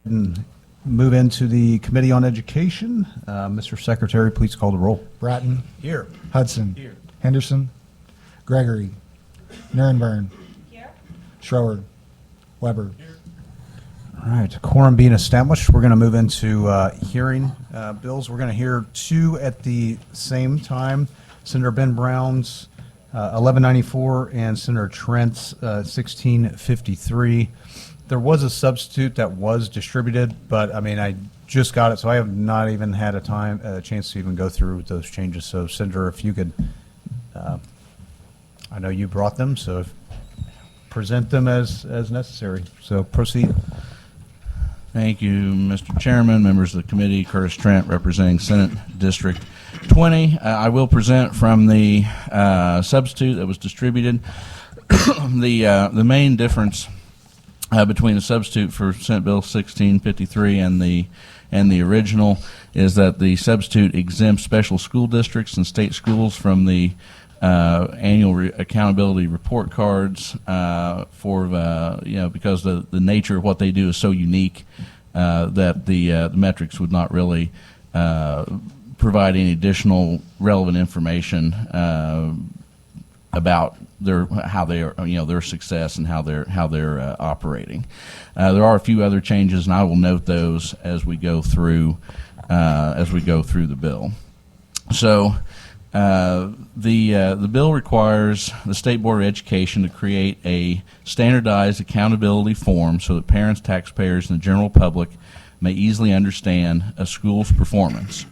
And move into the Committee on Education. Mr. Secretary, please call the roll. Brattin. Here. Hudson. Here. Henderson. Gregory. Nierenberg. Here. Schroer. Weber. Here. All right, quorum being established, we're going to move into hearing bills. We're going to hear two at the same time. Senator Ben Brown's 1194 and Senator Trent's 1653. There was a substitute that was distributed, but I mean, I just got it, so I have not even had a chance to even go through those changes. So, Senator, if you could, I know you brought them, so present them as necessary. So, proceed. Thank you, Mr. Chairman, members of the committee. Curtis Trent, representing Senate District 20. I will present from the substitute that was distributed. The main difference between the substitute for Senate Bill 1653 and the original is that the substitute exempts special school districts and state schools from the annual accountability report cards because the nature of what they do is so unique that the metrics would not really provide any additional relevant information about their success and how they're operating. There are a few other changes, and I will note those as we go through the bill. So the bill requires the State Board of Education to create a standardized accountability form so that parents, taxpayers, and the general public may easily understand a school's performance.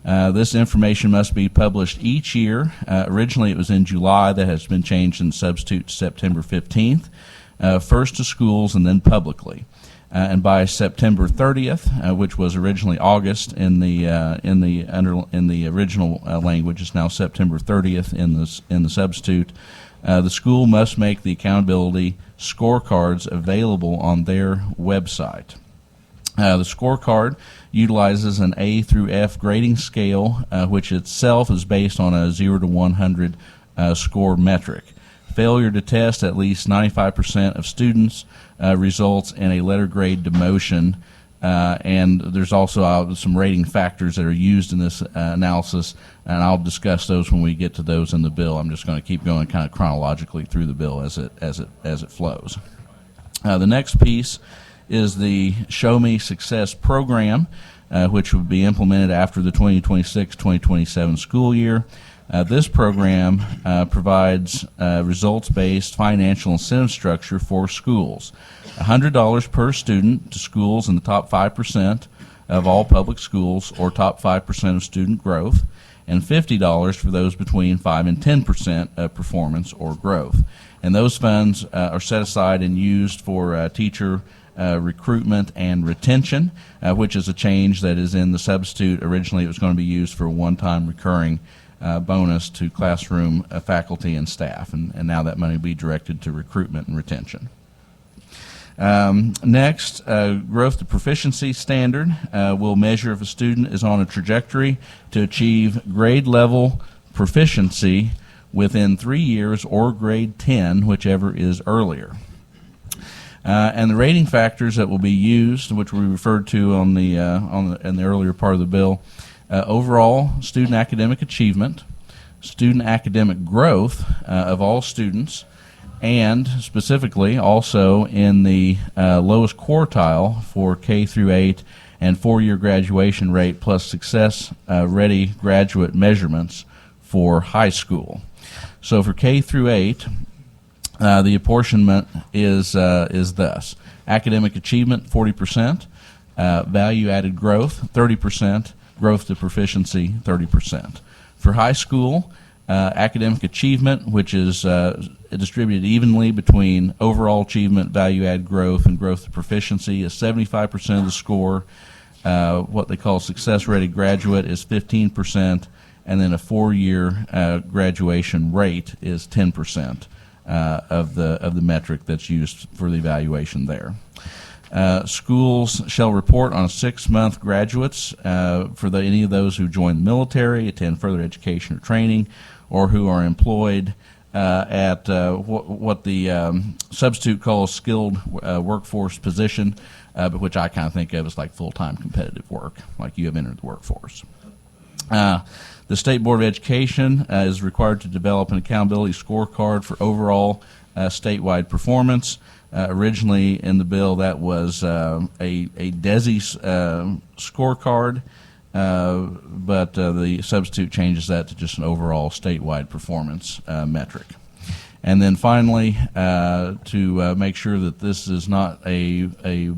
This information must be published each year. Originally, it was in July. That has been changed in substitute to September 15th, first to schools and then publicly. And by September 30th, which was originally August in the original language, is now September 30th in the substitute. The school must make the accountability scorecards available on their website. The scorecard utilizes an A through F grading scale, which itself is based on a 0 to 100 score metric. Failure to test at least 95% of students results in a letter grade demotion, and there's also some rating factors that are used in this analysis, and I'll discuss those when we get to those in the bill. I'm just going to keep going kind of chronologically through the bill as it flows. The next piece is the Show Me Success program, which will be implemented after the 2026-2027 school year. This program provides results-based financial incentive structure for schools. $100 per student to schools in the top 5% of all public schools or top 5% of student growth, and $50 for those between 5 and 10% of performance or growth. And those funds are set aside and used for teacher recruitment and retention, which is a change that is in the substitute. Originally, it was going to be used for a one-time recurring bonus to classroom faculty and staff, and now that money will be directed to recruitment and retention. Next, growth to proficiency standard will measure if a student is on a trajectory to achieve grade level proficiency within 3 years or grade 10, whichever is earlier. And the rating factors that will be used, which we referred to in the earlier part of the bill, overall student academic achievement, student academic growth of all students, and specifically also in the lowest quartile for K through 8 and 4-year graduation rate plus success ready graduate measurements for high school. So for K through 8, the apportionment is thus: academic achievement 40%, value added growth 30%, growth to proficiency 30%. For high school, academic achievement, which is distributed evenly between overall achievement, value add growth, and growth to proficiency, is 75% of the score. What they call success ready graduate is 15%, and then a 4-year graduation rate is 10%. Of the metric that's used for the evaluation there. Schools shall report on 6-month graduates for any of those who join the military, attend further education or training, or who are employed at what the substitute calls skilled workforce position. but which I kind of think of as like full-time competitive work, like you have entered the workforce. The State Board of Education is required to develop an accountability scorecard for overall statewide performance. Originally in the bill, that was a DESI scorecard, but the substitute changes that to just an overall statewide performance metric. And then finally, to make sure that this is not a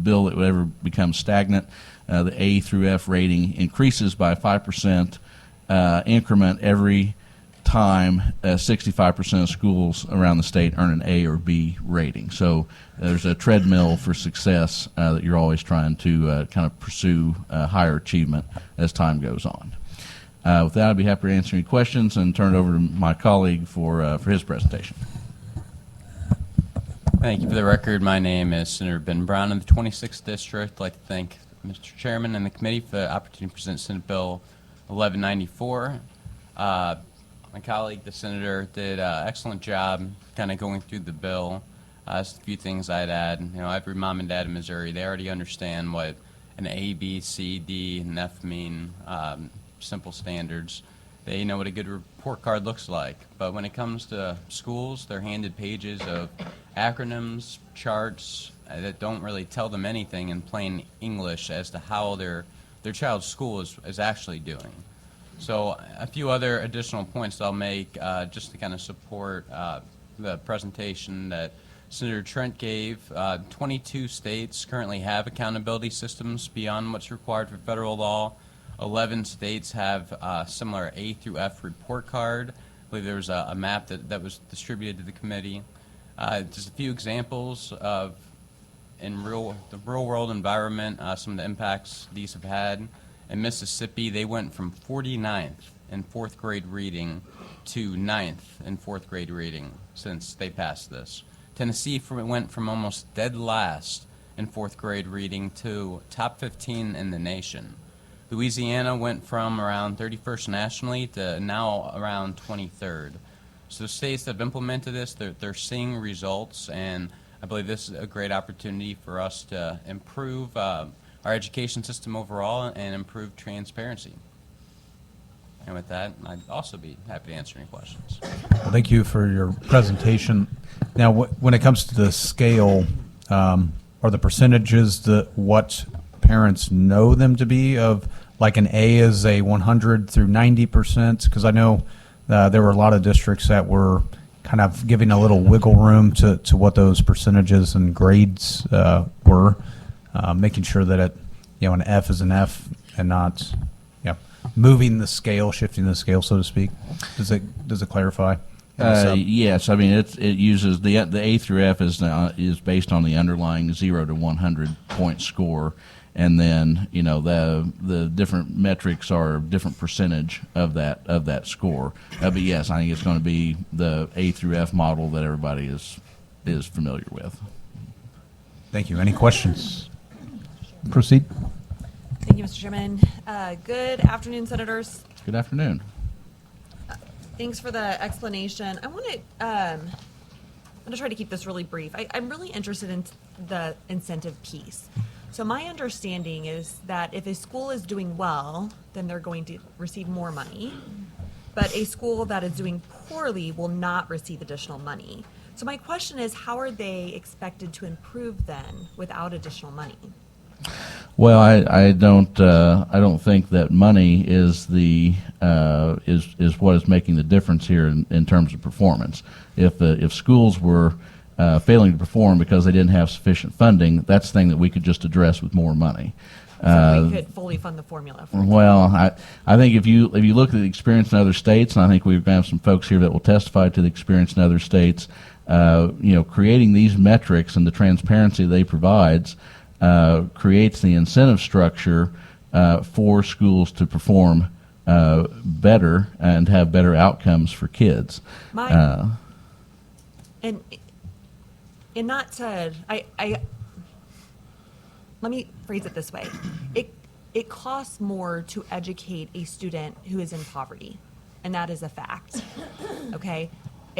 bill that would ever become stagnant, the A through F rating increases by 5% increment every time 65% of schools around the state earn an A or B rating. So there's a treadmill for success that you're always trying to kind of pursue higher achievement as time goes on. With that, I'd be happy to answer any questions and turn it over to my colleague for his presentation. Thank you. For the record, my name is Senator Ben Brown in the 26th District. I'd like to thank Mr. Chairman and the committee for the opportunity to present Senate Bill 1194. My colleague, the senator, did an excellent job kind of going through the bill. Just a few things I'd add. You know, every mom and dad in Missouri, they already understand what an A, B, C, D, and F mean, simple standards. They know what a good report card looks like. But when it comes to schools, they're handed pages of acronyms, charts that don't really tell them anything in plain English as to how their child's school is actually doing. So a few other additional points I'll make just to kind of support the presentation that Senator Trent gave. 22 states currently have accountability systems beyond what's required for federal law. 11 states have a similar A through F report card. I believe there was a map that was distributed to the committee. Just a few examples of in the real world environment, some of the impacts these have had. In Mississippi, they went from 49th in fourth grade reading to 9th in fourth grade reading since they passed this. Tennessee went from almost dead last in fourth grade reading to top 15 in the nation. Louisiana went from around 31st nationally to now around 23rd. So states that have implemented this, they're seeing results, and I believe this is a great opportunity for us to improve our education system overall and improve transparency. And with that, I'd also be happy to answer any questions. Well, thank you for your presentation. Now, when it comes to the scale, are the percentages what parents know them to be of, like an A is a 100 through 90%? Because I know there were a lot of districts that were kind of giving a little wiggle room to what those percentages and grades were, making sure that an F is an F and not moving the scale, shifting the scale, so to speak. Does it clarify? Yes, I mean it uses the A through F is based on the underlying 0 to 100 point score, and then the different metrics are a different percentage of that score. But yes, I think it's going to be the A through F model that everybody is familiar with. Thank you. Any questions? Proceed. Thank you, Mr. Chairman. Good afternoon, Senators. Good afternoon. Thanks for the explanation. I'm going to try to keep this really brief. I'm really interested in the incentive piece. So my understanding is that if a school is doing well, then they're going to receive more money. But a school that is doing poorly will not receive additional money. So my question is, how are they expected to improve then without additional money? Well, I don't think that money is what is making the difference here in terms of performance. If schools were failing to perform because they didn't have sufficient funding, that's the thing that we could just address with more money. So we could fully fund the formula for well, I think if you look at the experience in other states, and I think we're going to have some folks here that will testify to the experience in other states, creating these metrics and the transparency they provides creates the incentive structure for schools to perform better and have better outcomes for kids. And not to, let me phrase it this way. It costs more to educate a student who is in poverty, and that is a fact, okay?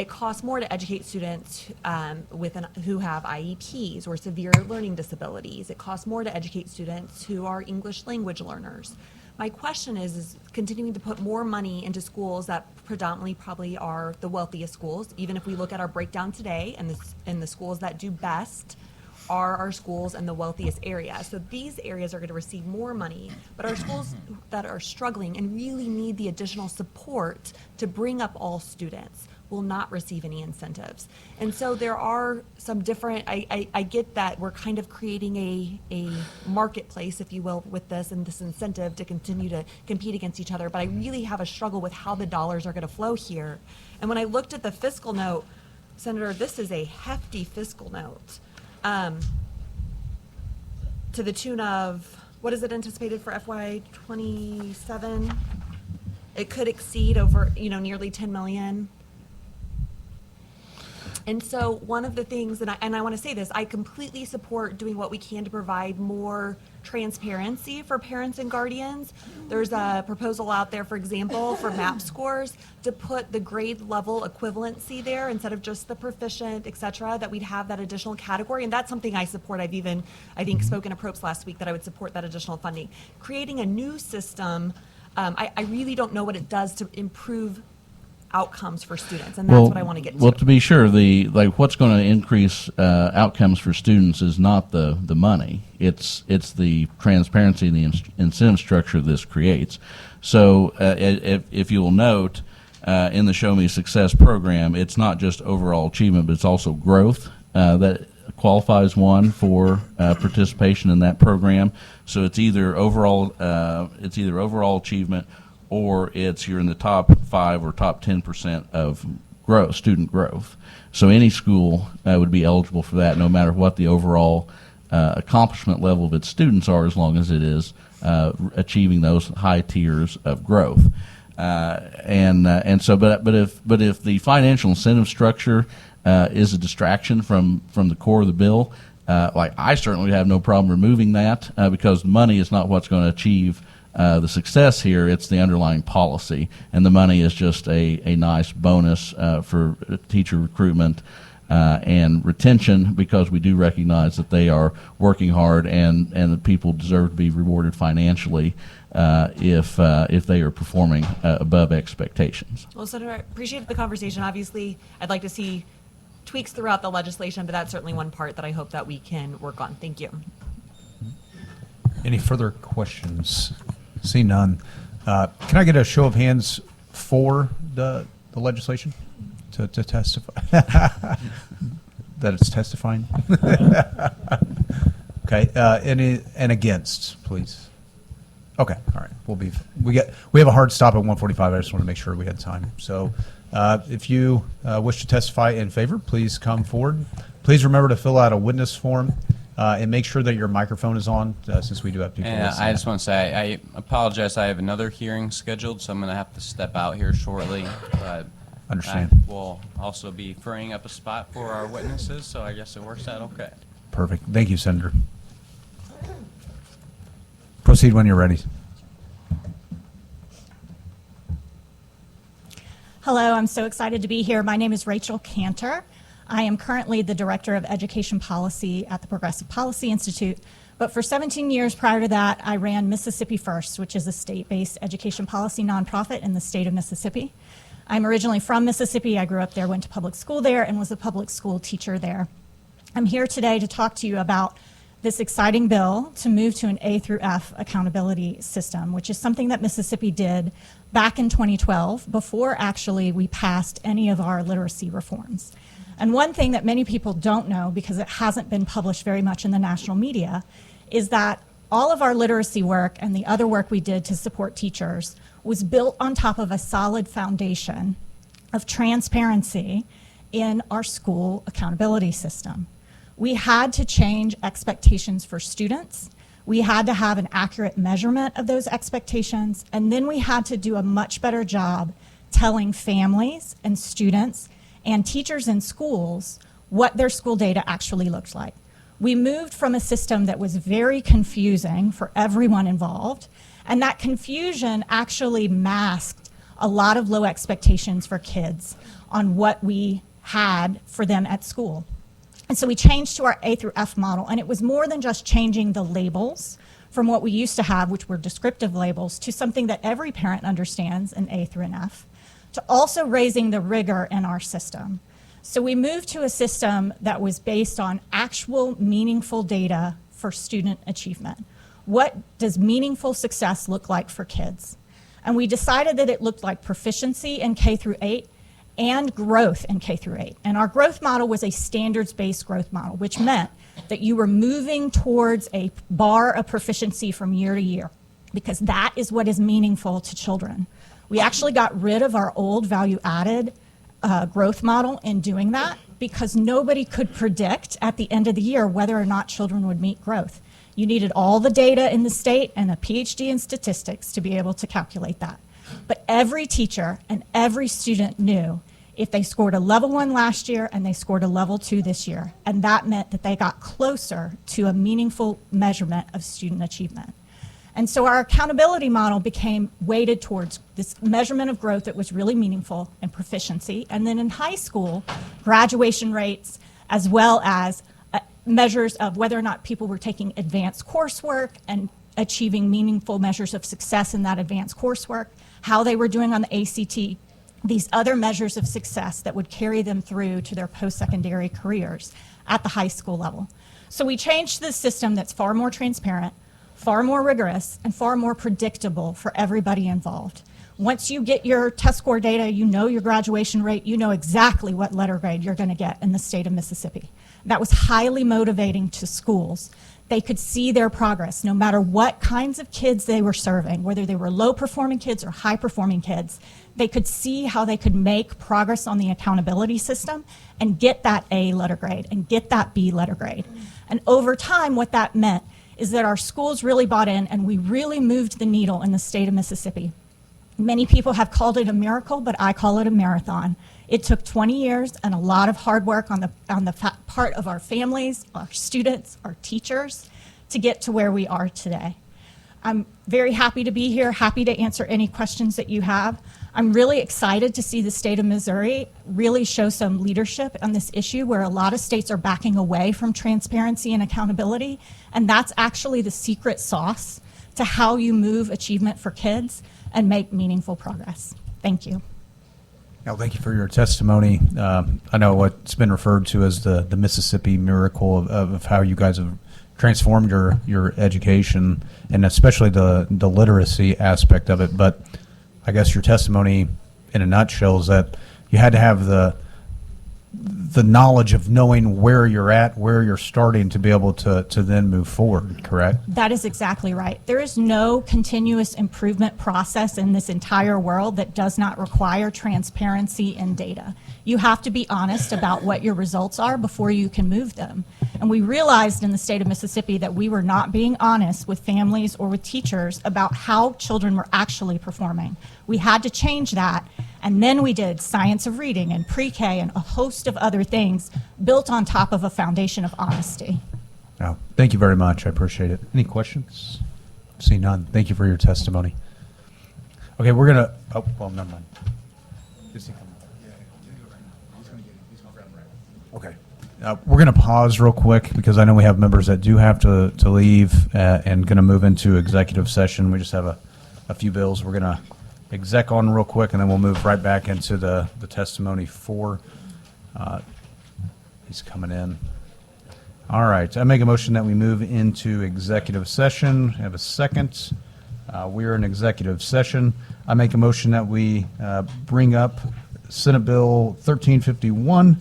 It costs more to educate students who have IEPs or severe learning disabilities. It costs more to educate students who are English language learners. My question is continuing to put more money into schools that predominantly probably are the wealthiest schools, even if we look at our breakdown today, and the schools that do best are our schools in the wealthiest areas. So these areas are going to receive more money, but our schools that are struggling and really need the additional support to bring up all students will not receive any incentives. And so there are some different, I get that we're kind of creating a marketplace, if you will, with this and this incentive to continue to compete against each other, but I really have a struggle with how the dollars are going to flow here. And when I looked at the fiscal note, Senator, this is a hefty fiscal note. To the tune of, what is it anticipated for FY27? It could exceed over, nearly 10 million. And so one of the things, and I want to say this, I completely support doing what we can to provide more transparency for parents and guardians. There's a proposal out there, for example, for MAP scores to put the grade level equivalency there instead of just the proficient, et cetera, that we'd have that additional category. And that's something I support. I've even, I think, spoken to Propes last week that I would support that additional funding. Creating a new system, I really don't know what it does to improve outcomes for students, and that's what I want to get to. Well, to be sure, what's going to increase outcomes for students is not the money. It's the transparency and the incentive structure this creates. So, if you will note, in the Show Me Success program, it's not just overall achievement, but it's also growth that qualifies one for participation in that program. So it's either overall achievement, or you're in the top 5 or top 10% of student growth. So any school would be eligible for that, no matter what the overall accomplishment level of its students are, as long as it is achieving those high tiers of growth. But if the financial incentive structure is a distraction from the core of the bill, I certainly have no problem removing that because money is not what's going to achieve the success here. It's the underlying policy, and the money is just a nice bonus for teacher recruitment and retention, because we do recognize that they are working hard, and the people deserve to be rewarded financially if they are performing above expectations. Well, Senator, I appreciate the conversation. Obviously, I'd like to see tweaks throughout the legislation, but that's certainly one part that I hope that we can work on. Thank you. Any further questions? See none. Can I get a show of hands for the legislation to testify? That it's testifying? Okay. And against, please. Okay. All right. We have a hard stop at 1:45. I just want to make sure we had time. So if you wish to testify in favor, please come forward. Please remember to fill out a witness form. And make sure that your microphone is on, since we do have people listening. I just want to say, I apologize. I have another hearing scheduled, so I'm going to have to step out here shortly. But Understand. We'll also be freeing up a spot for our witnesses, so I guess it works out okay. Perfect. Thank you, Senator. Proceed when you're ready. Hello, I'm so excited to be here. My name is Rachel Cantor. I am currently the Director of Education Policy at the Progressive Policy Institute, but for 17 years prior to that, I ran Mississippi First, which is a state-based education policy nonprofit in the state of Mississippi. I'm originally from Mississippi. I grew up there, went to public school there, and was a public school teacher there. I'm here today to talk to you about this exciting bill to move to an A through F accountability system, which is something that Mississippi did back in 2012, before actually we passed any of our literacy reforms. And one thing that many people don't know, because it hasn't been published very much in the national media, is that all of our literacy work and the other work we did to support teachers was built on top of a solid foundation of transparency in our school accountability system. We had to change expectations for students. We had to have an accurate measurement of those expectations, and then we had to do a much better job telling families and students and teachers in schools what their school data actually looked like. We moved from a system that was very confusing for everyone involved, and that confusion actually masked a lot of low expectations for kids on what we had for them at school. And so we changed to our A through F model, and it was more than just changing the labels from what we used to have, which were descriptive labels, to something that every parent understands, an A through an F, to also raising the rigor in our system. So we moved to a system that was based on actual meaningful data for student achievement. What does meaningful success look like for kids? And we decided that it looked like proficiency in K through 8 and growth in K through 8. And our growth model was a standards-based growth model, which meant that you were moving towards a bar of proficiency from year to year, because that is what is meaningful to children. We actually got rid of our old value-added growth model in doing that, because nobody could predict at the end of the year whether or not children would meet growth. You needed all the data in the state and a PhD in statistics to be able to calculate that. But every teacher and every student knew if they scored a level 1 last year and they scored a level 2 this year, and that meant that they got closer to a meaningful measurement of student achievement. And so our accountability model became weighted towards this measurement of growth that was really meaningful and proficiency. And then in high school, graduation rates, as well as measures of whether or not people were taking advanced coursework and achieving meaningful measures of success in that advanced coursework, how they were doing on the ACT, these other measures of success that would carry them through to their post-secondary careers at the high school level. So we changed the system that's far more transparent, far more rigorous, and far more predictable for everybody involved. Once you get your test score data, you know your graduation rate, you know exactly what letter grade you're going to get in the state of Mississippi. That was highly motivating to schools. They could see their progress no matter what kinds of kids they were serving, whether they were low-performing kids or high-performing kids. They could see how they could make progress on the accountability system and get that A letter grade and get that B letter grade. And over time, what that meant is that our schools really bought in, and we really moved the needle in the state of Mississippi. Many people have called it a miracle, but I call it a marathon. It took 20 years and a lot of hard work on the part of our families, our students, our teachers, to get to where we are today. I'm very happy to be here, happy to answer any questions that you have. I'm really excited to see the state of Missouri really show some leadership on this issue, where a lot of states are backing away from transparency and accountability, and that's actually the secret sauce to how you move achievement for kids and make meaningful progress. Thank you. Now, thank you for your testimony. I know what's been referred to as the Mississippi miracle of how you guys have transformed your education, and especially the literacy aspect of it. But I guess your testimony in a nutshell is that you had to have the knowledge of knowing where you're at, where you're starting, to be able to then move forward, correct? That is exactly right. There is no continuous improvement process in this entire world that does not require transparency in data. You have to be honest about what your results are before you can move them. And we realized in the state of Mississippi that we were not being honest with families or with teachers about how children were actually performing. We had to change that. And then we did science of reading and pre-K and a host of other things built on top of a foundation of honesty. Oh, thank you very much. I appreciate it. Any questions? See none. Thank you for your testimony. Okay, we're going to, oh, well, never mind. Is he coming? Okay. We're going to pause real quick because I know we have members that do have to leave and going to move into executive session. We just have a few bills we're going to exec on real quick, and then we'll move right back into the testimony for. He's coming in. All right. I make a motion that we move into executive session. Have a second. We're in executive session. I make a motion that we bring up Senate Bill 1351.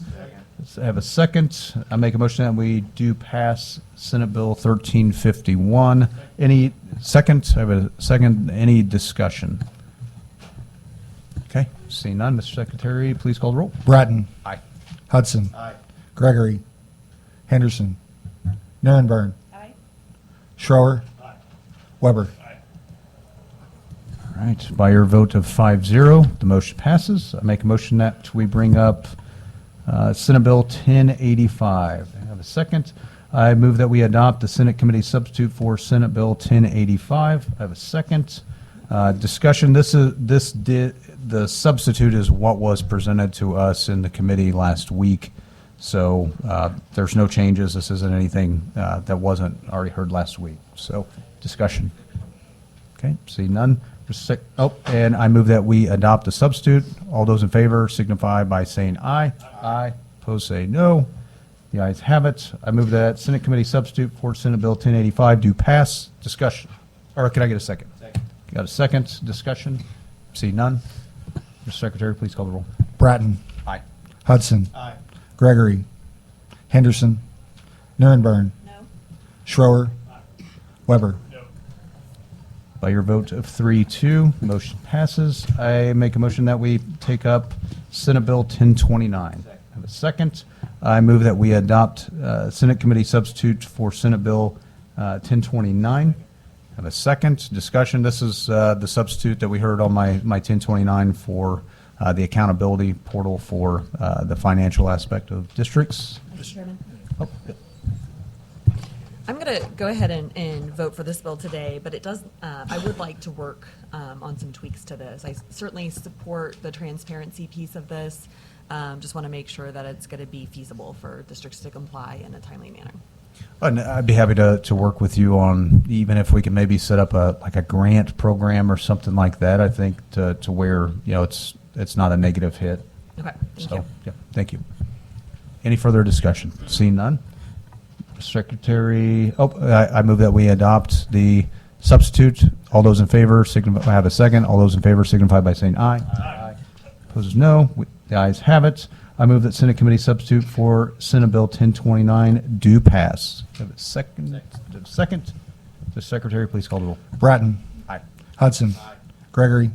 I have a second. I make a motion that we do pass Senate Bill 1351. Any second? I have a second. Any discussion? Okay. Seeing none, Mr. Secretary, please call the roll. Brattin. Aye. Hudson. Aye. Gregory. Henderson. Nierenberg. Aye. Schroer. Weber. All right. By your vote of 5-0, the motion passes. I make a motion that we bring up Senate Bill 1085. I have a second. I move that we adopt the Senate Committee substitute for Senate Bill 1085. I have a second. Discussion, the substitute is what was presented to us in the committee last week. So there's no changes. This isn't anything that wasn't already heard last week. So discussion. Okay, see none. And I move that we adopt the substitute. All those in favor signify by saying aye. Aye. Opposed say no. The ayes have it. I move that Senate Committee substitute for Senate Bill 1085 do pass. Discussion. Or can I get a second? Second. Got a second. Discussion. See none. Mr. Secretary, please call the roll. Brattin. Aye. Hudson. Gregory. Henderson. Nierenberg. No. Schroer. Weber. By your vote of 3-2, motion passes. I make a motion that we take up Senate Bill 1029. Have a second. I move that we adopt Senate Committee substitute for Senate Bill 1029. Have a second. Discussion. This is the substitute that we heard on my 1029 for the accountability portal for the financial aspect of districts. Mr. Chairman. Oh, I'm going to go ahead and vote for this bill today, but it does, I would like to work on some tweaks to this. I certainly support the transparency piece of this. Just want to make sure that it's going to be feasible for districts to comply in a timely manner. And I'd be happy to work with you on, even if we can maybe set up a grant program or something like that. I think to where it's not a negative hit. Okay, thank So you. yeah, thank you. Any further discussion? Seeing none. Secretary, I move that we adopt the substitute. All those in favor signify, have a second. All those in favor signify by saying aye. Aye. Opposed, no. The ayes have it. I move that Senate Committee substitute for Senate Bill 1029 do pass. Have a second. Second. The Secretary, please call the roll. Brattin. Aye. Hudson. Gregory.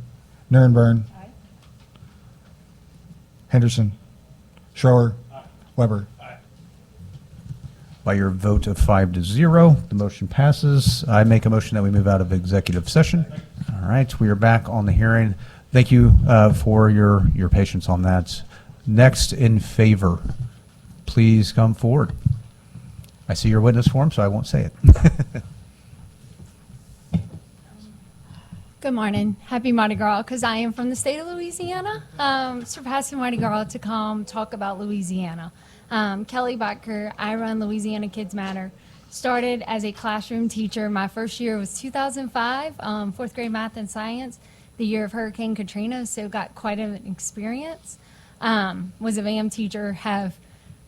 Nierenberg. Henderson. Schroer. Weber. By your vote of 5-0, the motion passes. I make a motion that we move out of executive session. All right, we are back on the hearing. Thank you for your patience on that. Next in favor, please come forward. I see your witness form, so I won't say it. Good morning. Happy Mardi Gras, because I am from the state of Louisiana. Surpassing Mardi Gras to come talk about Louisiana. Kelly Bacher, I run Louisiana Kids Matter. Started as a classroom teacher. My first year was 2005, fourth grade math and science, the year of Hurricane Katrina, so got quite an experience. Was a VAM teacher, have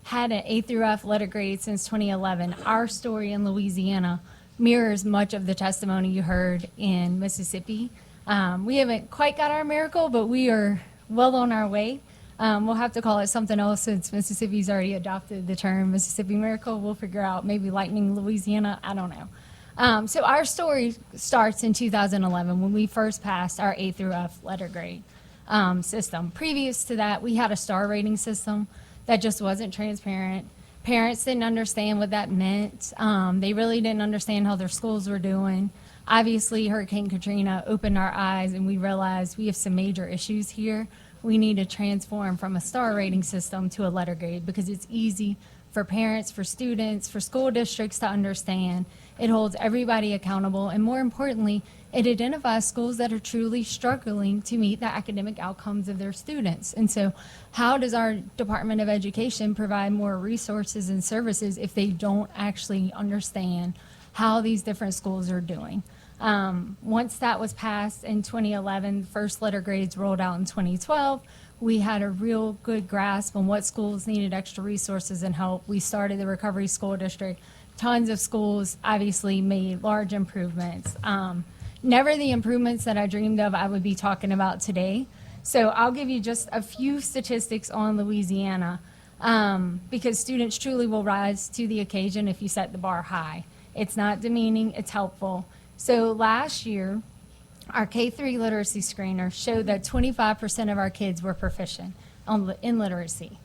had an A through F letter grade since 2011. Our story in Louisiana mirrors much of the testimony you heard in Mississippi. We haven't quite got our miracle, but we are well on our way. We'll have to call it something else since Mississippi's already adopted the term Mississippi Miracle. We'll figure out maybe Lightning Louisiana. I don't know. So our story starts in 2011 when we first passed our A through F letter grade system. Previous to that, we had a star rating system that just wasn't transparent. Parents didn't understand what that meant. They really didn't understand how their schools were doing. Obviously, Hurricane Katrina opened our eyes and we realized we have some major issues here. We need to transform from a star rating system to a letter grade because it's easy for parents, for students, for school districts to understand. It holds everybody accountable, and more importantly, it identifies schools that are truly struggling to meet the academic outcomes of their students. And so how does our Department of Education provide more resources and services if they don't actually understand how these different schools are doing? Once that was passed in 2011, first letter grades rolled out in 2012. We had a real good grasp on what schools needed extra resources and help. We started the Recovery School District. Tons of schools obviously made large improvements. Never the improvements that I dreamed of I would be talking about today. So I'll give you just a few statistics on Louisiana because students truly will rise to the occasion if you set the bar high. It's not demeaning, it's helpful. So last year, our K-3 literacy screener showed that 25% of our kids were proficient in literacy.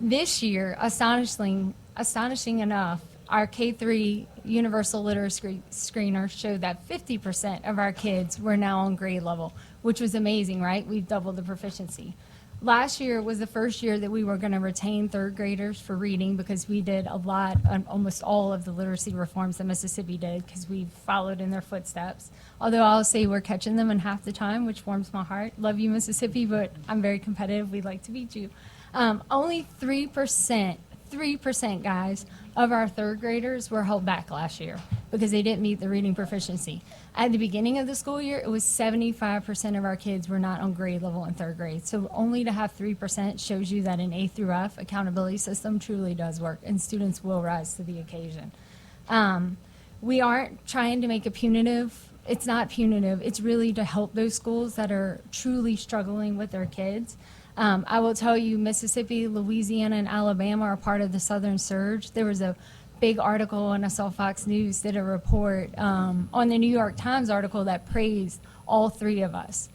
This year, astonishing enough, our K-3 universal literacy screener showed that 50% of our kids were now on grade level, which was amazing, right? We've doubled the proficiency. Last year was the first year that we were going to retain third graders for reading because we did a lot, almost all of the literacy reforms that Mississippi did because we followed in their footsteps. Although I'll say we're catching them in half the time, which warms my heart. Love you, Mississippi, but I'm very competitive. We'd like to beat you. Only 3%, guys, of our third graders were held back last year because they didn't meet the reading proficiency. At the beginning of the school year, it was 75% of our kids were not on grade level in third grade. So only to have 3% shows you that an A through F accountability system truly does work, and students will rise to the occasion. We aren't trying to make it punitive. It's not punitive. It's really to help those schools that are truly struggling with their kids. I will tell you, Mississippi, Louisiana, and Alabama are part of the Southern Surge. There was a big article, and I saw Fox News did a report on the New York Times article that praised all three of us.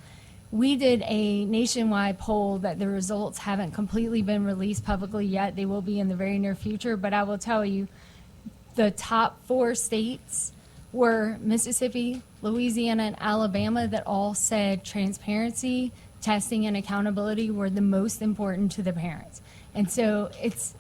We did a nationwide poll that the results haven't completely been released publicly yet. They will be in the very near future, but I will tell you the top 4 states were Mississippi, Louisiana, and Alabama that all said transparency, testing, and accountability were the most important to the parents. And so it's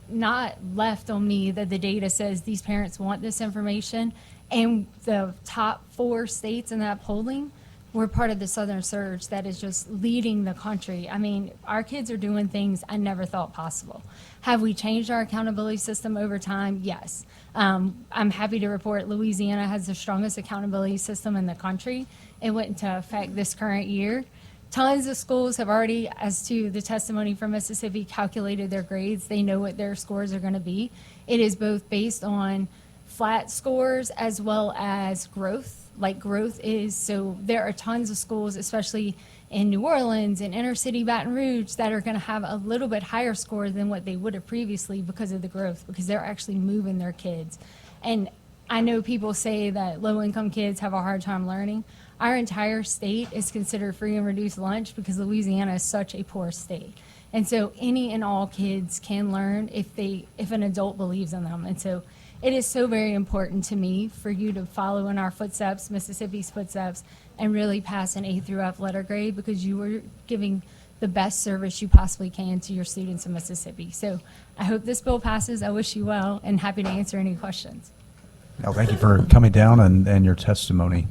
not left on me that the data says these parents want this information, and the top 4 states in that polling were part of the Southern Surge that is just leading the country. I mean, our kids are doing things I never thought possible. Have we changed our accountability system over time? Yes. I'm happy to report Louisiana has the strongest accountability system in the country. It went into effect this current year. Tons of schools have already, as to the testimony from Mississippi, calculated their grades. They know what their scores are going to be. It is both based on flat scores as well as growth. Like growth is, so there are tons of schools, especially in New Orleans and inner city Baton Rouge, that are going to have a little bit higher score than what they would have previously because of the growth, because they're actually moving their kids. And I know people say that low-income kids have a hard time learning. Our entire state is considered free and reduced lunch because Louisiana is such a poor state. And so any and all kids can learn if an adult believes in them. And so it is so very important to me for you to follow in our footsteps, Mississippi's footsteps, and really pass an A through F letter grade because you are giving the best service you possibly can to your students in Mississippi. So I hope this bill passes. I wish you well, and happy to answer any questions. No, thank you for coming down and your testimony.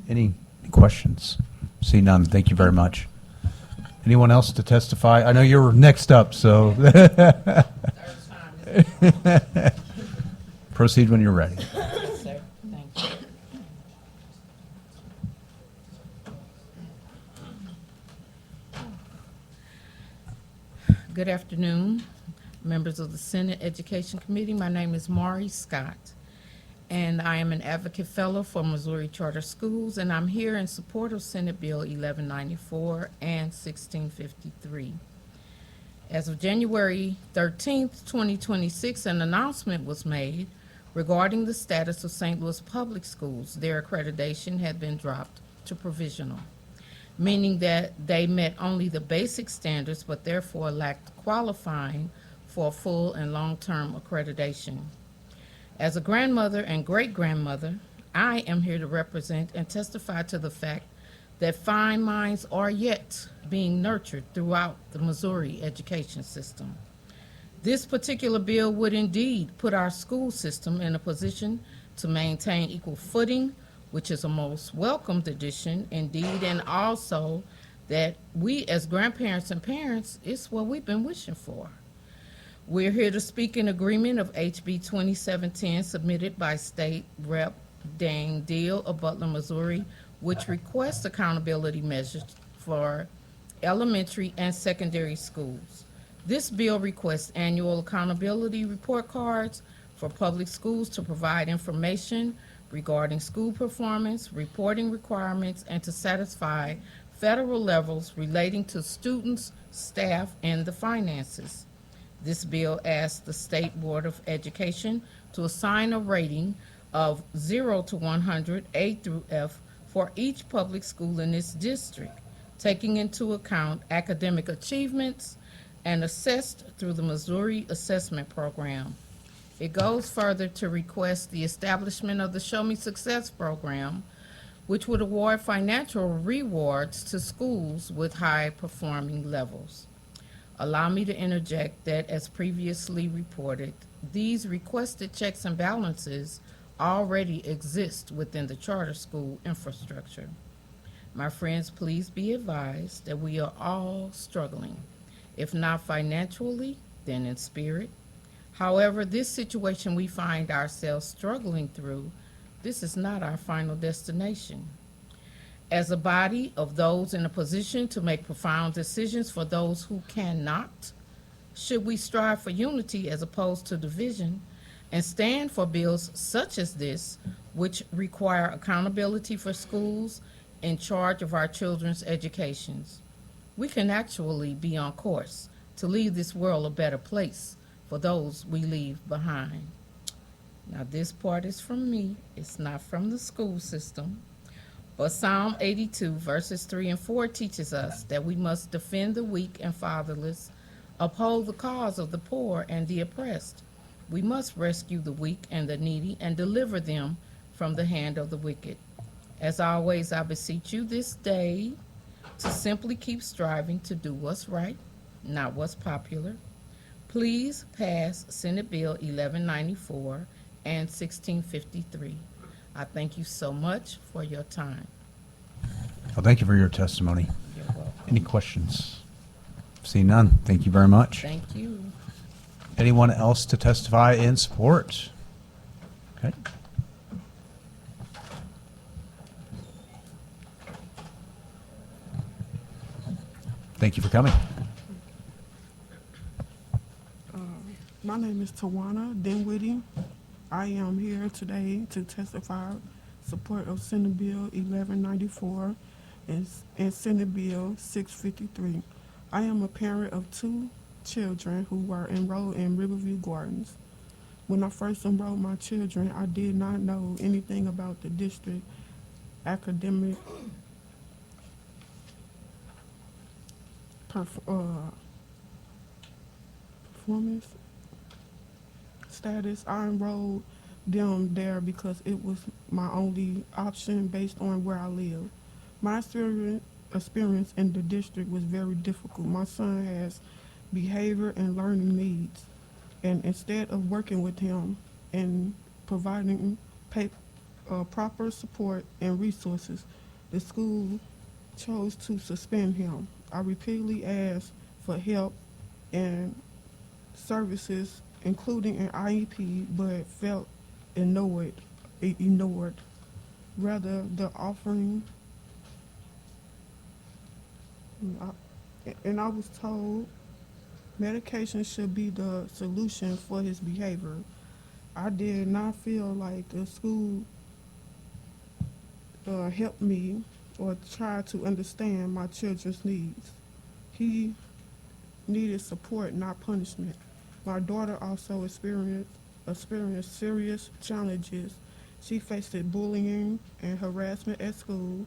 Any questions? See none. Thank you very much. Anyone else to testify? I know you're next up, so proceed when you're ready. Yes, sir. Thank you. Good afternoon, members of the Senate Education Committee. My name is Maury Scott, and I am an advocate fellow for Missouri Charter Schools, and I'm here in support of Senate Bill 1194 and 1653. As of January 13th, 2026, an announcement was made regarding the status of St. Louis Public Schools. Their accreditation had been dropped to provisional, meaning that they met only the basic standards but therefore lacked qualifying for full and long-term accreditation. As a grandmother and great-grandmother, I am here to represent and testify to the fact that fine minds are yet being nurtured throughout the Missouri education system. This particular bill would indeed put our school system in a position to maintain equal footing, which is a most welcomed addition indeed, and also that we as grandparents and parents, it's what we've been wishing for. We're here to speak in agreement of HB 2710 submitted by State Rep. Dane Deal of Butler, Missouri, which requests accountability measures for elementary and secondary schools. This bill requests annual accountability report cards for public schools to provide information regarding school performance, reporting requirements, and to satisfy federal levels relating to students, staff, and the finances. This bill asks the State Board of Education to assign a rating of 0 to 100, A through F, for each public school in its district, taking into account academic achievements and assessed through the Missouri Assessment Program. It goes further to request the establishment of the Show Me Success program, which would award financial rewards to schools with high performing levels. Allow me to interject that, as previously reported, these requested checks and balances already exist within the charter school infrastructure. My friends, please be advised that we are all struggling, if not financially, then in spirit. However, this situation we find ourselves struggling through, this is not our final destination. As a body of those in a position to make profound decisions for those who cannot, should we strive for unity as opposed to division and stand for bills such as this, which require accountability for schools in charge of our children's educations? We can actually be on course to leave this world a better place for those we leave behind. Now, this part is from me. It's not from the school system. But Psalm 82, verses 3 and 4 teaches us that we must defend the weak and fatherless, uphold the cause of the poor and the oppressed. We must rescue the weak and the needy and deliver them from the hand of the wicked. As always, I beseech you this day to simply keep striving to do what's right, not what's popular. Please pass Senate Bill 1194 and 1653. I thank you so much for your time. Well, thank you for your testimony. You're welcome. Any questions? Seeing none, thank you very much. Thank you. Anyone else to testify in support? Okay. Thank you for coming. My name is Tawana Dinwiddie. I am here today to testify support of Senate Bill 1194 and Senate Bill 653. I am a parent of 2 children who were enrolled in Riverview Gardens. When I first enrolled my children, I did not know anything about the district academic performance status. I enrolled them there because it was my only option based on where I live. My experience in the district was very difficult. My son has behavior and learning needs, and instead of working with him and providing proper support and resources, the school chose to suspend him. I repeatedly asked for help and services, including an IEP, but felt ignored. Rather, the offering, and I was told medication should be the solution for his behavior. I did not feel like the school helped me or tried to understand my children's needs. He needed support, not punishment. My daughter also experienced serious challenges. She faced bullying and harassment at school,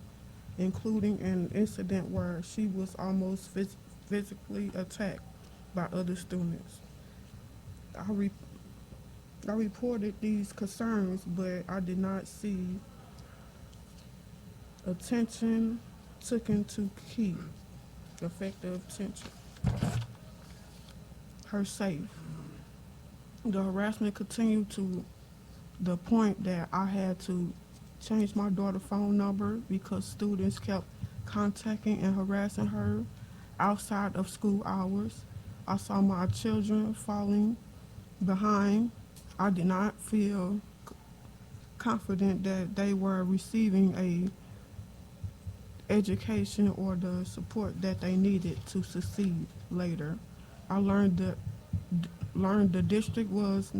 including an incident where she was almost physically attacked by other students. I reported these concerns, but I did not see attention taken to keep effective attention her safe. The harassment continued to the point that I had to change my daughter's phone number because students kept contacting and harassing her outside of school hours. I saw my children falling behind. I did not feel confident that they were receiving a education or the support that they needed to succeed later. I learned the district was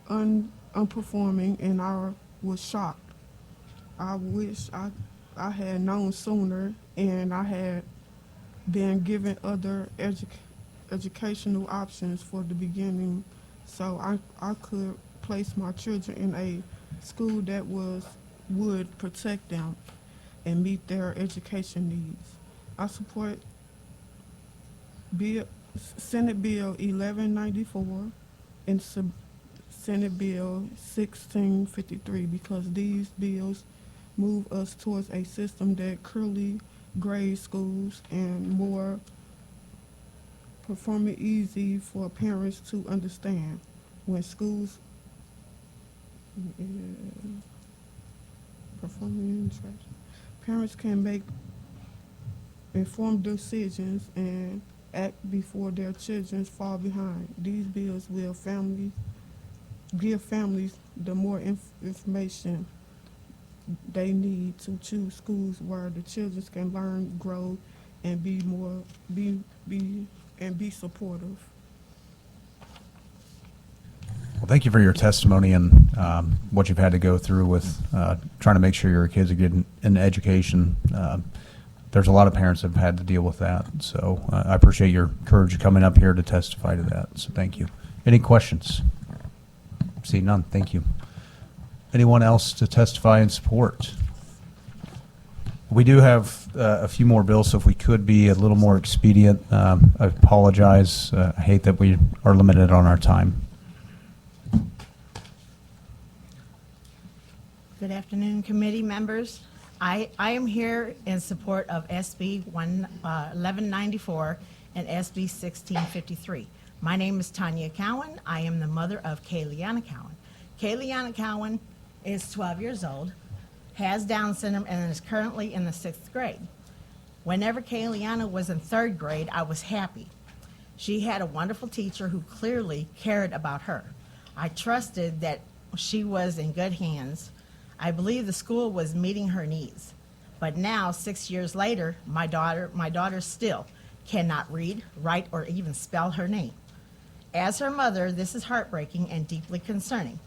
unperforming, and I was shocked. I wish I had known sooner, and I had been given other educational options for the beginning, so I could place my children in a school that would protect them and meet their education needs. I support Senate Bill 1194 and Senate Bill 1653 because these bills move us towards a system that clearly grades schools and more performing easy for parents to understand. When schools parents can make informed decisions and act before their children fall behind. These bills will give families the more information they need to choose schools where the children can learn, grow, and be supportive. Well, thank you for your testimony and what you've had to go through with trying to make sure your kids are getting an education. There's a lot of parents that have had to deal with that, so I appreciate your courage coming up here to testify to that, so thank you. Any questions? See none, thank you. Anyone else to testify in support? We do have a few more bills, so if we could be a little more expedient, I apologize. I hate that we are limited on our time. Good afternoon, committee members. I am here in support of SB 1194 and SB 1653. My name is Tanya Cowan. I am the mother of Kayliana Cowan. Kayliana Cowan is 12 years old, has Down syndrome, and is currently in the 6th grade. Whenever Kayliana was in 3rd grade, I was happy. She had a wonderful teacher who clearly cared about her. I trusted that she was in good hands. I believe the school was meeting her needs. But now, 6 years later, my daughter still cannot read, write, or even spell her name. As her mother, this is heartbreaking and deeply concerning.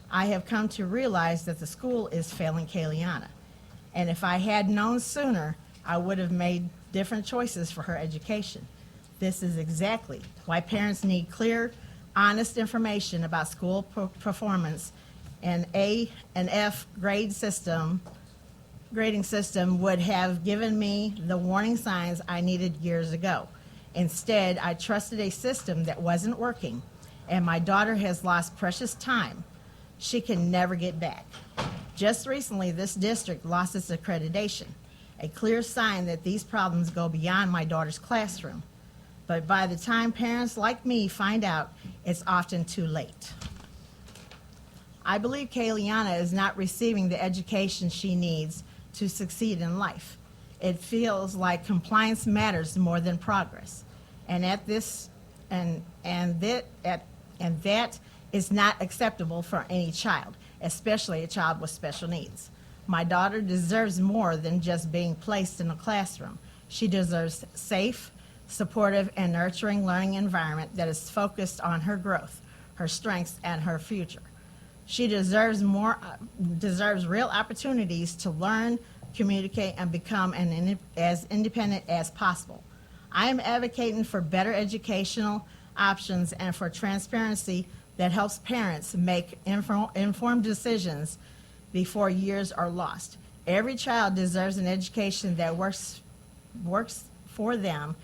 I have come to realize that the school is failing Kayliana. And if I had known sooner, I would have made different choices for her education. This is exactly why parents need clear, honest information about school performance. An A and F grading system would have given me the warning signs I needed years ago. Instead, I trusted a system that wasn't working, and my daughter has lost precious time she can never get back. Just recently, this district lost its accreditation, a clear sign that these problems go beyond my daughter's classroom. But by the time parents like me find out, it's often too late. I believe Kayliana is not receiving the education she needs to succeed in life. It feels like compliance matters more than progress, and that is not acceptable for any child, especially a child with special needs. My daughter deserves more than just being placed in a classroom. She deserves safe, supportive, and nurturing learning environment that is focused on her growth, her strengths, and her future. She deserves real opportunities to learn, communicate, and become as independent as possible. I am advocating for better educational options and for transparency that helps parents make informed decisions before years are lost. Every child deserves an education that works for them,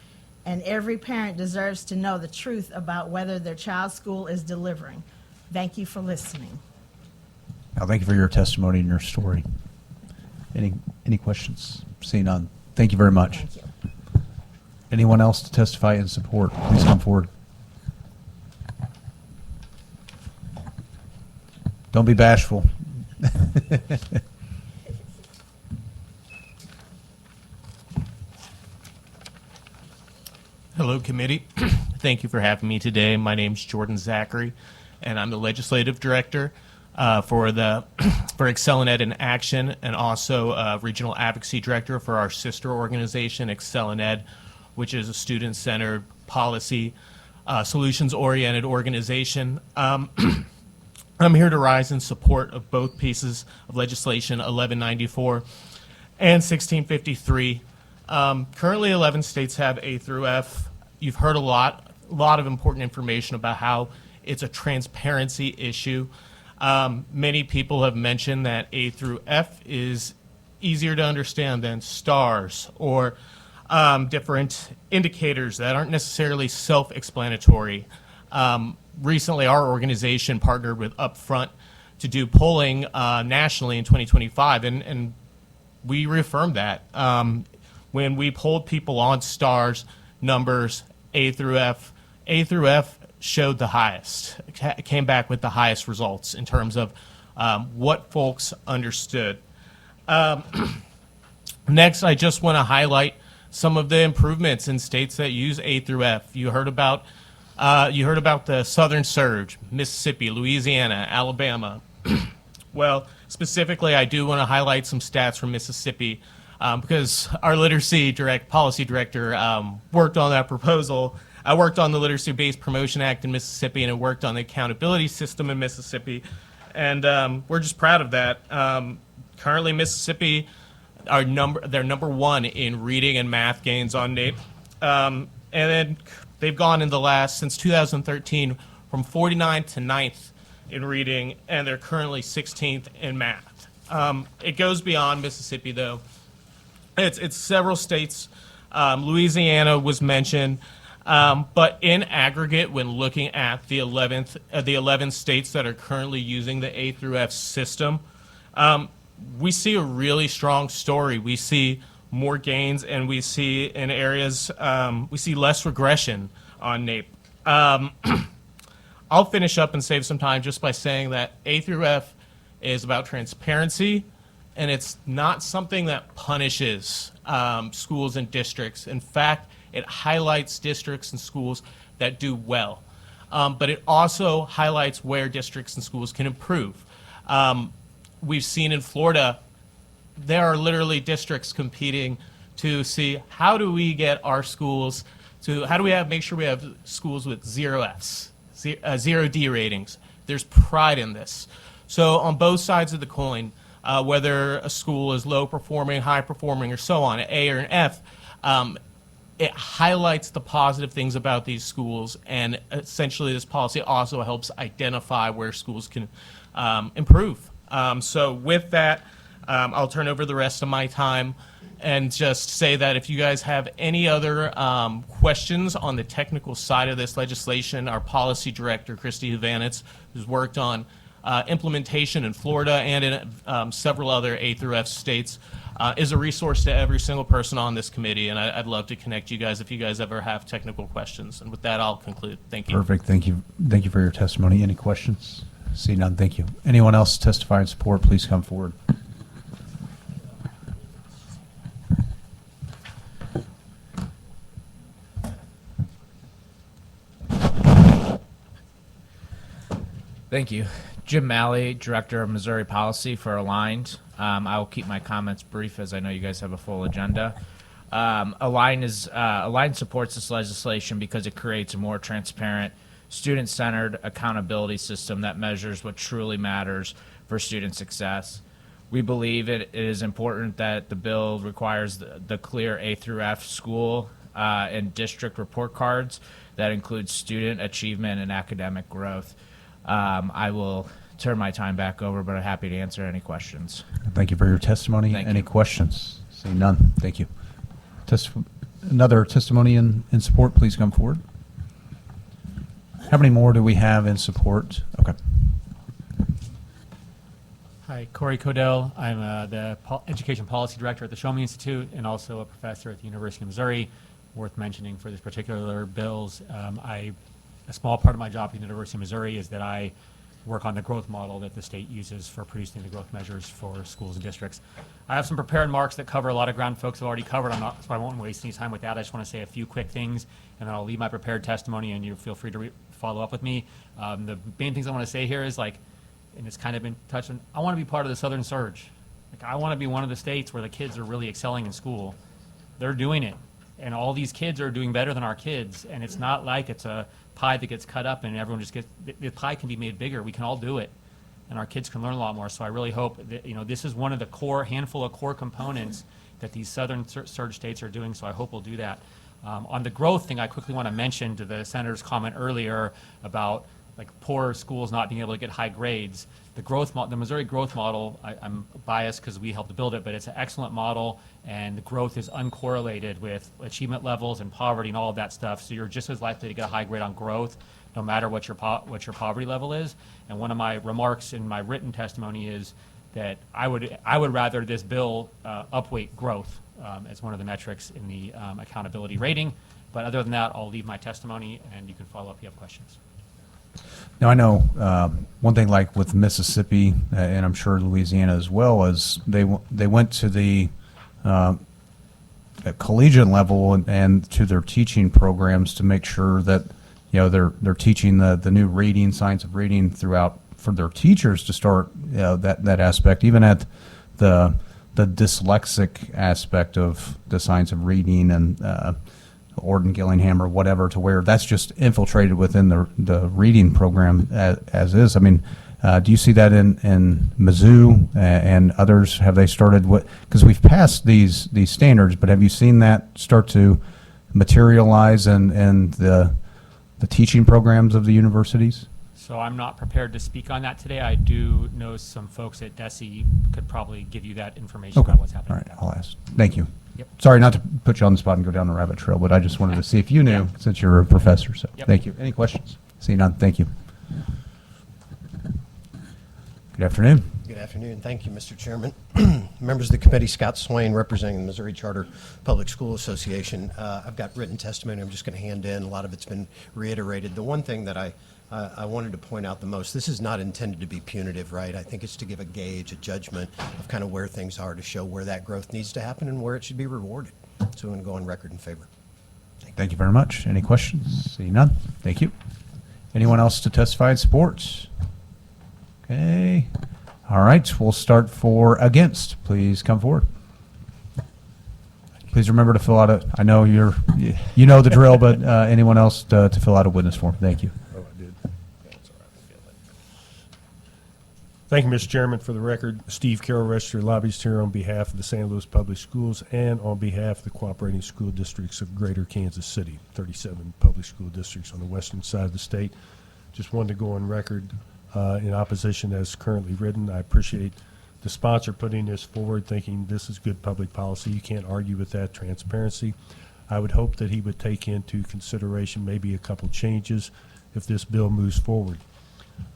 and every parent deserves to know the truth about whether their child's school is delivering. Thank you for listening. Thank you for your testimony and your story. Any questions? Seeing none. Thank you very much. Thank you. Anyone else to testify in support? Please come forward. Don't be bashful. Hello, committee. Thank you for having me today. My name's Jordan Zachary, and I'm the legislative director for Excel in Ed in Action, and also regional advocacy director for our sister organization, Excel in Ed, which is a student-centered, policy, solutions-oriented organization. I'm here to rise in support of both pieces of legislation, 1194 and 1653. Currently, 11 states have A through F. You've heard a lot of important information about how it's a transparency issue. Many people have mentioned that A through F is easier to understand than stars or different indicators that aren't necessarily self-explanatory. Recently, our organization partnered with Upfront to do polling nationally in 2025, and we reaffirmed that. When we polled people on stars numbers A through F showed the highest, came back with the highest results in terms of what folks understood. Next, I just want to highlight some of the improvements in states that use A through F. You heard about the Southern Surge, Mississippi, Louisiana, Alabama. Well, specifically, I do want to highlight some stats from Mississippi because our policy director worked on that proposal. I worked on the Literacy-Based Promotion Act in Mississippi, and I worked on the accountability system in Mississippi, and we're just proud of that. Currently, Mississippi, they're number one in reading and math gains on NAEP, and then they've gone since 2013 from 49th to 9th in reading, and they're currently 16th in math. It goes beyond Mississippi, though. It's several states. Louisiana was mentioned, but in aggregate, when looking at the 11 states that are currently using the A through F system, we see a really strong story. We see more gains, and we see in areas, we see less regression on NAEP. I'll finish up and save some time just by saying that A through F is about transparency, and it's not something that punishes schools and districts. In fact, it highlights districts and schools that do well, but it also highlights where districts and schools can improve. We've seen in Florida, there are literally districts competing to see how do we get our schools make sure we have schools with 0 Fs, 0 D ratings. There's pride in this. So on both sides of the coin, whether a school is low performing, high performing, or so on, an A or an F, it highlights the positive things about these schools, and essentially this policy also helps identify where schools can improve. So with that, I'll turn over the rest of my time and just say that if you guys have any other questions on the technical side of this legislation, our policy director, Christy Huvanitz, who's worked on implementation in Florida and in several other A through F states, is a resource to every single person on this committee, and I'd love to connect you guys if you guys ever have technical questions. And with that, I'll conclude. Thank you. Perfect. Thank you. Thank you for your testimony. Any questions? See none. Thank you. Anyone else testify in support, please come forward. Thank you. Jim Malley, Director of Missouri Policy for Aligned. I will keep my comments brief as I know you guys have a full agenda. Aligned supports this legislation because it creates a more transparent, student-centered accountability system that measures what truly matters for student success. We believe it is important that the bill requires the clear A through F school and district report cards that include student achievement and academic growth. I will turn my time back over, but I'm happy to answer any questions. Thank you for your testimony. Thank Any you. questions? See none. Thank you. Another testimony in support, please come forward. How many more do we have in support? Okay. Hi, Corey Codell. I'm the Education Policy Director at the Show Me Institute and also a professor at the University of Missouri. Worth mentioning for this particular bills, a small part of my job at the University of Missouri is that I work on the growth model that the state uses for producing the growth measures for schools and districts. I have some prepared marks that cover a lot of ground folks have already covered, so I won't waste any time with that. I just want to say a few quick things, and then I'll leave my prepared testimony, and you feel free to follow up with me. The main things I want to say here is, and it's kind of been touched on, I want to be part of the Southern Surge. I want to be one of the states where the kids are really excelling in school. They're doing it, and all these kids are doing better than our kids, and it's not like it's a pie that gets cut up and everyone just gets, the pie can be made bigger. We can all do it, and our kids can learn a lot more. So I really hope that, this is one of the handful of core components that these Southern Surge states are doing, so I hope we'll do that. On the growth thing, I quickly want to mention to the senator's comment earlier about poor schools not being able to get high grades. The Missouri growth model, I'm biased because we helped to build it, but it's an excellent model, and the growth is uncorrelated with achievement levels and poverty and all of that stuff. So you're just as likely to get a high grade on growth, no matter what your poverty level is. And one of my remarks in my written testimony is that I would rather this bill upweight growth as one of the metrics in the accountability rating. But other than that, I'll leave my testimony, and you can follow up if you have questions. Now, I know one thing, like with Mississippi, and I'm sure Louisiana as well, is they went to the collegiate level and to their teaching programs to make sure that, you know, they're teaching the new reading, science of reading throughout for their teachers to start, you know, that aspect, even at the dyslexic aspect of the science of reading and Orden Gillingham or whatever, to where that's just infiltrated within the reading program as is. I mean, do you see that in Mizzou and others? Have they started what? Because we've passed these standards, but have you seen that start to materialize in the teaching programs of the universities? So I'm not prepared to speak on that today. I do know some folks at DESE could probably give you that information Okay. about what's happening. All right, I'll ask. Thank you. Yep. Sorry not to put you on the spot and go down the rabbit trail, but I just wanted to see if you knew, since you're a professor. So Yep. Thank you. Any questions? See none. Thank you. Good afternoon. Good afternoon. Thank you, Mr. Chairman. Members of the committee, Scott Swain, representing the Missouri Charter Public School Association. I've got written testimony I'm just going to hand in. A lot of it's been reiterated. The one thing that I wanted to point out the most, this is not intended to be punitive, right? I think it's to give a gauge, a judgment of kind of where things are, to show where that growth needs to happen and where it should be rewarded. So I'm going to go on record in favor. Thank you very much. Any questions? See none. Thank you. Anyone else to testify in sports? Okay. All right. We'll start for against. Please come forward. Please remember to fill out I know you know the drill, but anyone else to fill out a witness form. Thank you. Oh, I did. That's all right. Thank you, Mr. Chairman. For the record, Steve Carroll, registered lobbyist here on behalf of the St. Louis Public Schools and on behalf of the cooperating school districts of Greater Kansas City, 37 public school districts on the western side of the state. Just wanted to go on record in opposition as currently written. I appreciate the sponsor putting this forward, thinking this is good public policy. You can't argue with that transparency. I would hope that he would take into consideration maybe a couple changes if this bill moves forward.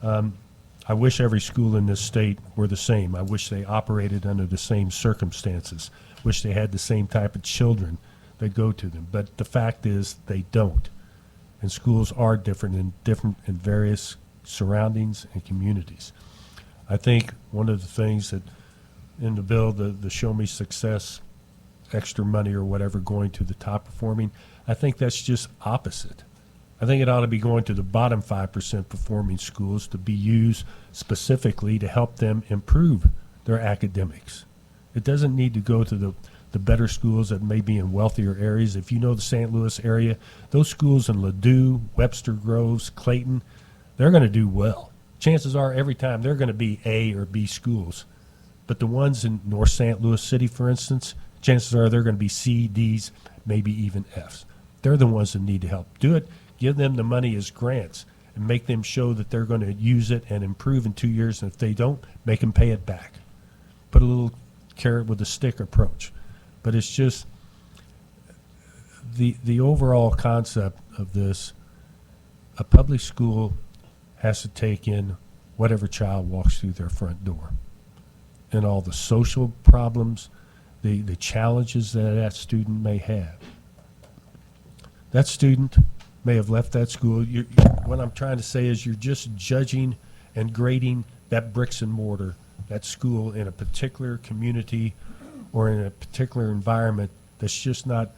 I wish every school in this state were the same. I wish they operated under the same circumstances. Wish they had the same type of children that go to them. But the fact is they don't. And schools are different in various surroundings and communities. I think one of the things that in the bill, the Show Me Success, extra money or whatever going to the top performing, I think that's just opposite. I think it ought to be going to the bottom 5% performing schools to be used specifically to help them improve their academics. It doesn't need to go to the better schools that may be in wealthier areas. If you know the St. Louis area, those schools in Ladue, Webster Groves, Clayton, they're going to do well. Chances are every time they're going to be A or B schools. But the ones in North St. Louis City, for instance, chances are they're going to be C, Ds, maybe even Fs. They're the ones that need to help. Do it. Give them the money as grants and make them show that they're going to use it and improve in 2 years. And if they don't, make them pay it back. Put a little carrot with a stick approach. But it's just the overall concept of this, a public school has to take in whatever child walks through their front door and all the social problems, the challenges that student may have. That student may have left that school. What I'm trying to say is you're just judging and grading that bricks and mortar, that school in a particular community or in a particular environment that's just not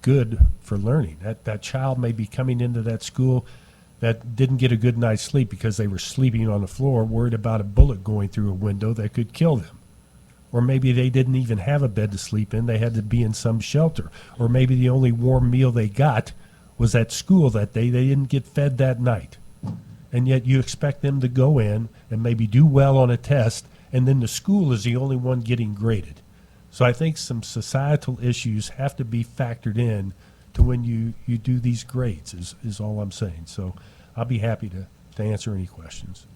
good for learning. That child may be coming into that school that didn't get a good night's sleep because they were sleeping on the floor, worried about a bullet going through a window that could kill them. Or maybe they didn't even have a bed to sleep in. They had to be in some shelter. Or maybe the only warm meal they got was at school that day. They didn't get fed that night. And yet you expect them to go in and maybe do well on a test, and then the school is the only one getting graded. So I think some societal issues have to be factored in to when you do these grades is all I'm saying. So I'll be happy to answer any questions.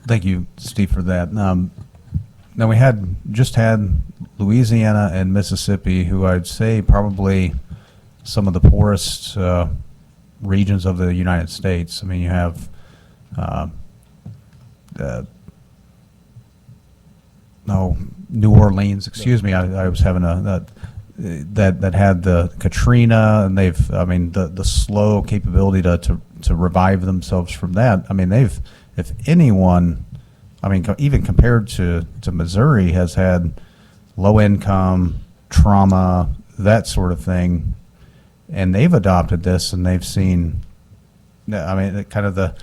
Thank you, Steve, for that. Now we just had Louisiana and Mississippi, who I'd say probably some of the poorest regions of the United States. I mean, you have New Orleans. Excuse me, I was having that had the Katrina, and they've, I mean, the slow capability to revive themselves from that. I mean, they've, if anyone, I mean, even compared to Missouri, has had low income, trauma, that sort of thing, and they've adopted this, and they've seen, I mean, kind of the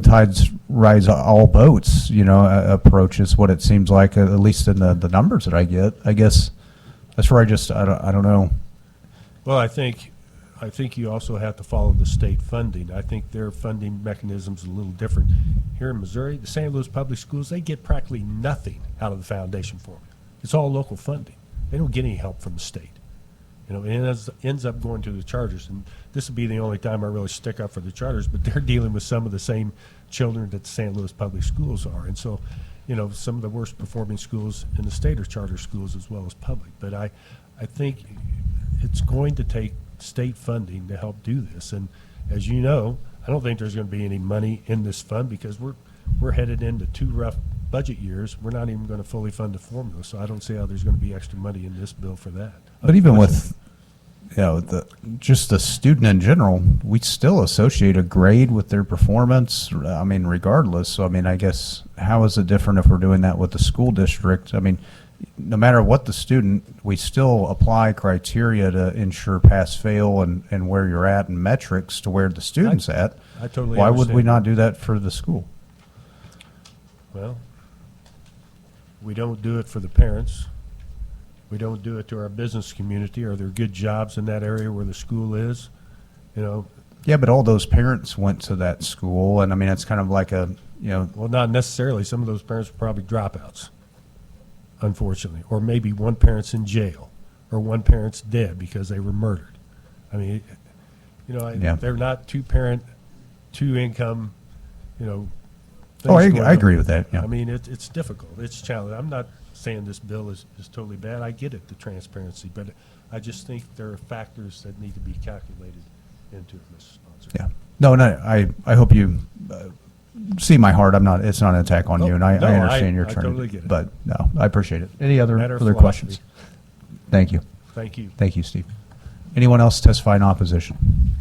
tides rise all boats, approach is what it seems like, at least in the numbers that I get. I guess that's where I don't know. Well, I think you also have to follow the state funding. I think their funding mechanism's a little different. Here in Missouri, the St. Louis Public Schools, they get practically nothing out of the foundation formula. It's all local funding. They don't get any help from the state. It ends up going to the charters, and this would be the only time I really stick up for the charters, but they're dealing with some of the same children that the St. Louis Public Schools are. And so, some of the worst performing schools in the state are charter schools as well as public. But I think it's going to take state funding to help do this. And as you know, I don't think there's going to be any money in this fund because we're headed into 2 rough budget years. We're not even going to fully fund the formula, so I don't see how there's going to be extra money in this bill for that. But even with, just the student in general, we still associate a grade with their performance. I mean, regardless. So, I mean, I guess how is it different if we're doing that with the school district? I mean, no matter what the student, we still apply criteria to ensure pass-fail and where you're at and metrics to where the student's at. I totally Why would we understand. not do that for the school? Well, we don't do it for the parents. We don't do it to our business community. Are there good jobs in that area where the school is? Yeah, but all those parents went to that school, and I mean, it's kind of like a, Well, not necessarily. Some of those parents were probably dropouts, unfortunately. Or maybe one parent's in jail, or one parent's dead because they were murdered. I mean, Yeah. they're not two-parent, two-income, things I going on. agree with that, yeah. I mean, it's difficult. It's challenging. I'm not saying this bill is totally bad. I get it, the transparency, but I just think there are factors that need to be calculated into it, Mr. Sponsor. Yeah. No, I hope you see my heart. It's not an attack on you, and I understand you're I trying totally to, get it. but no, I appreciate it. Any other Matter of further philosophy. questions? Thank you. Thank you. Thank you, Steve. Anyone else testify in opposition?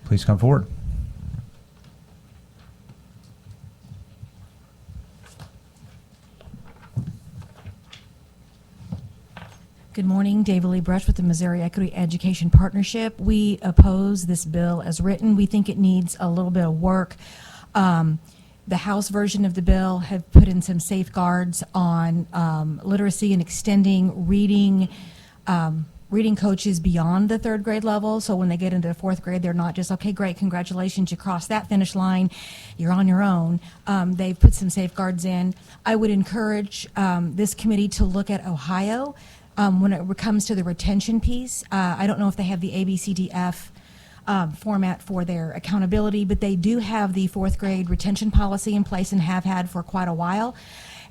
Please come forward. Good morning, David Lee Brush with the Missouri Equity Education Partnership. We oppose this bill as written. We think it needs a little bit of work. The House version of the bill have put in some safeguards on literacy and extending reading coaches beyond the 3rd grade level. So when they get into the 4th grade, they're not just, okay, great, congratulations, you crossed that finish line, you're on your own. They've put some safeguards in. I would encourage this committee to look at Ohio. When it comes to the retention piece, I don't know if they have the ABCDF format for their accountability, but they do have the 4th grade retention policy in place and have had for quite a while.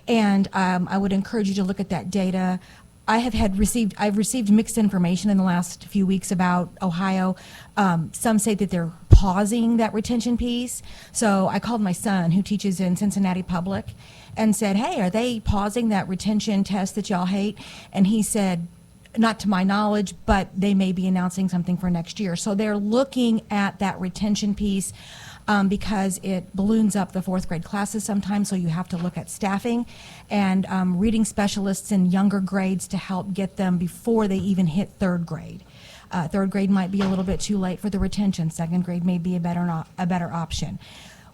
And I would encourage you to look at that data. I've received mixed information in the last few weeks about Ohio. Some say that they're pausing that retention piece. So I called my son, who teaches in Cincinnati Public, and said, hey, are they pausing that retention test that y'all hate? And he said, not to my knowledge, but they may be announcing something for next year. So they're looking at that retention piece because it balloons up the 4th grade classes sometimes, so you have to look at staffing and reading specialists in younger grades to help get them before they even hit 3rd grade. 3rd grade might be a little bit too late for the retention. 2nd grade may be a better option.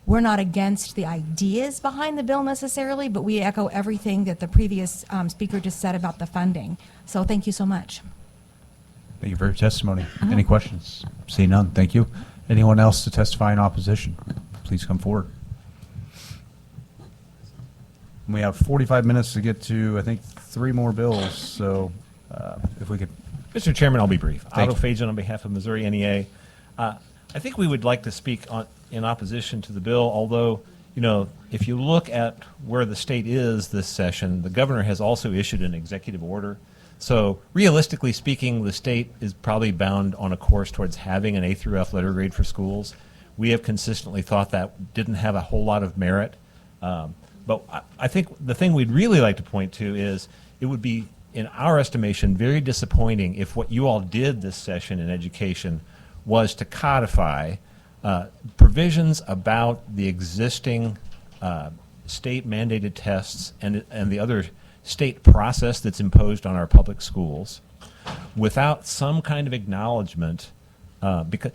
We're not against the ideas behind the bill necessarily, but we echo everything that the previous speaker just said about the funding. So thank you so much. Thank you for your testimony. Any questions? See none. Thank you. Anyone else to testify in opposition? Please come forward. We have 45 minutes to get to, I think, 3 more bills. So if we could. Mr. Chairman, I'll be brief. Thank Otto you. Fajan on behalf of Missouri NEA. I think we would like to speak in opposition to the bill, although, if you look at where the state is this session, the governor has also issued an executive order So realistically speaking, the state is probably bound on a course towards having an A through F letter grade for schools. We have consistently thought that didn't have a whole lot of merit. But I think the thing we'd really like to point to is it would be, in our estimation, very disappointing if what you all did this session in education was to codify provisions about the existing state mandated tests and the other state process that's imposed on our public schools without some kind of acknowledgement, because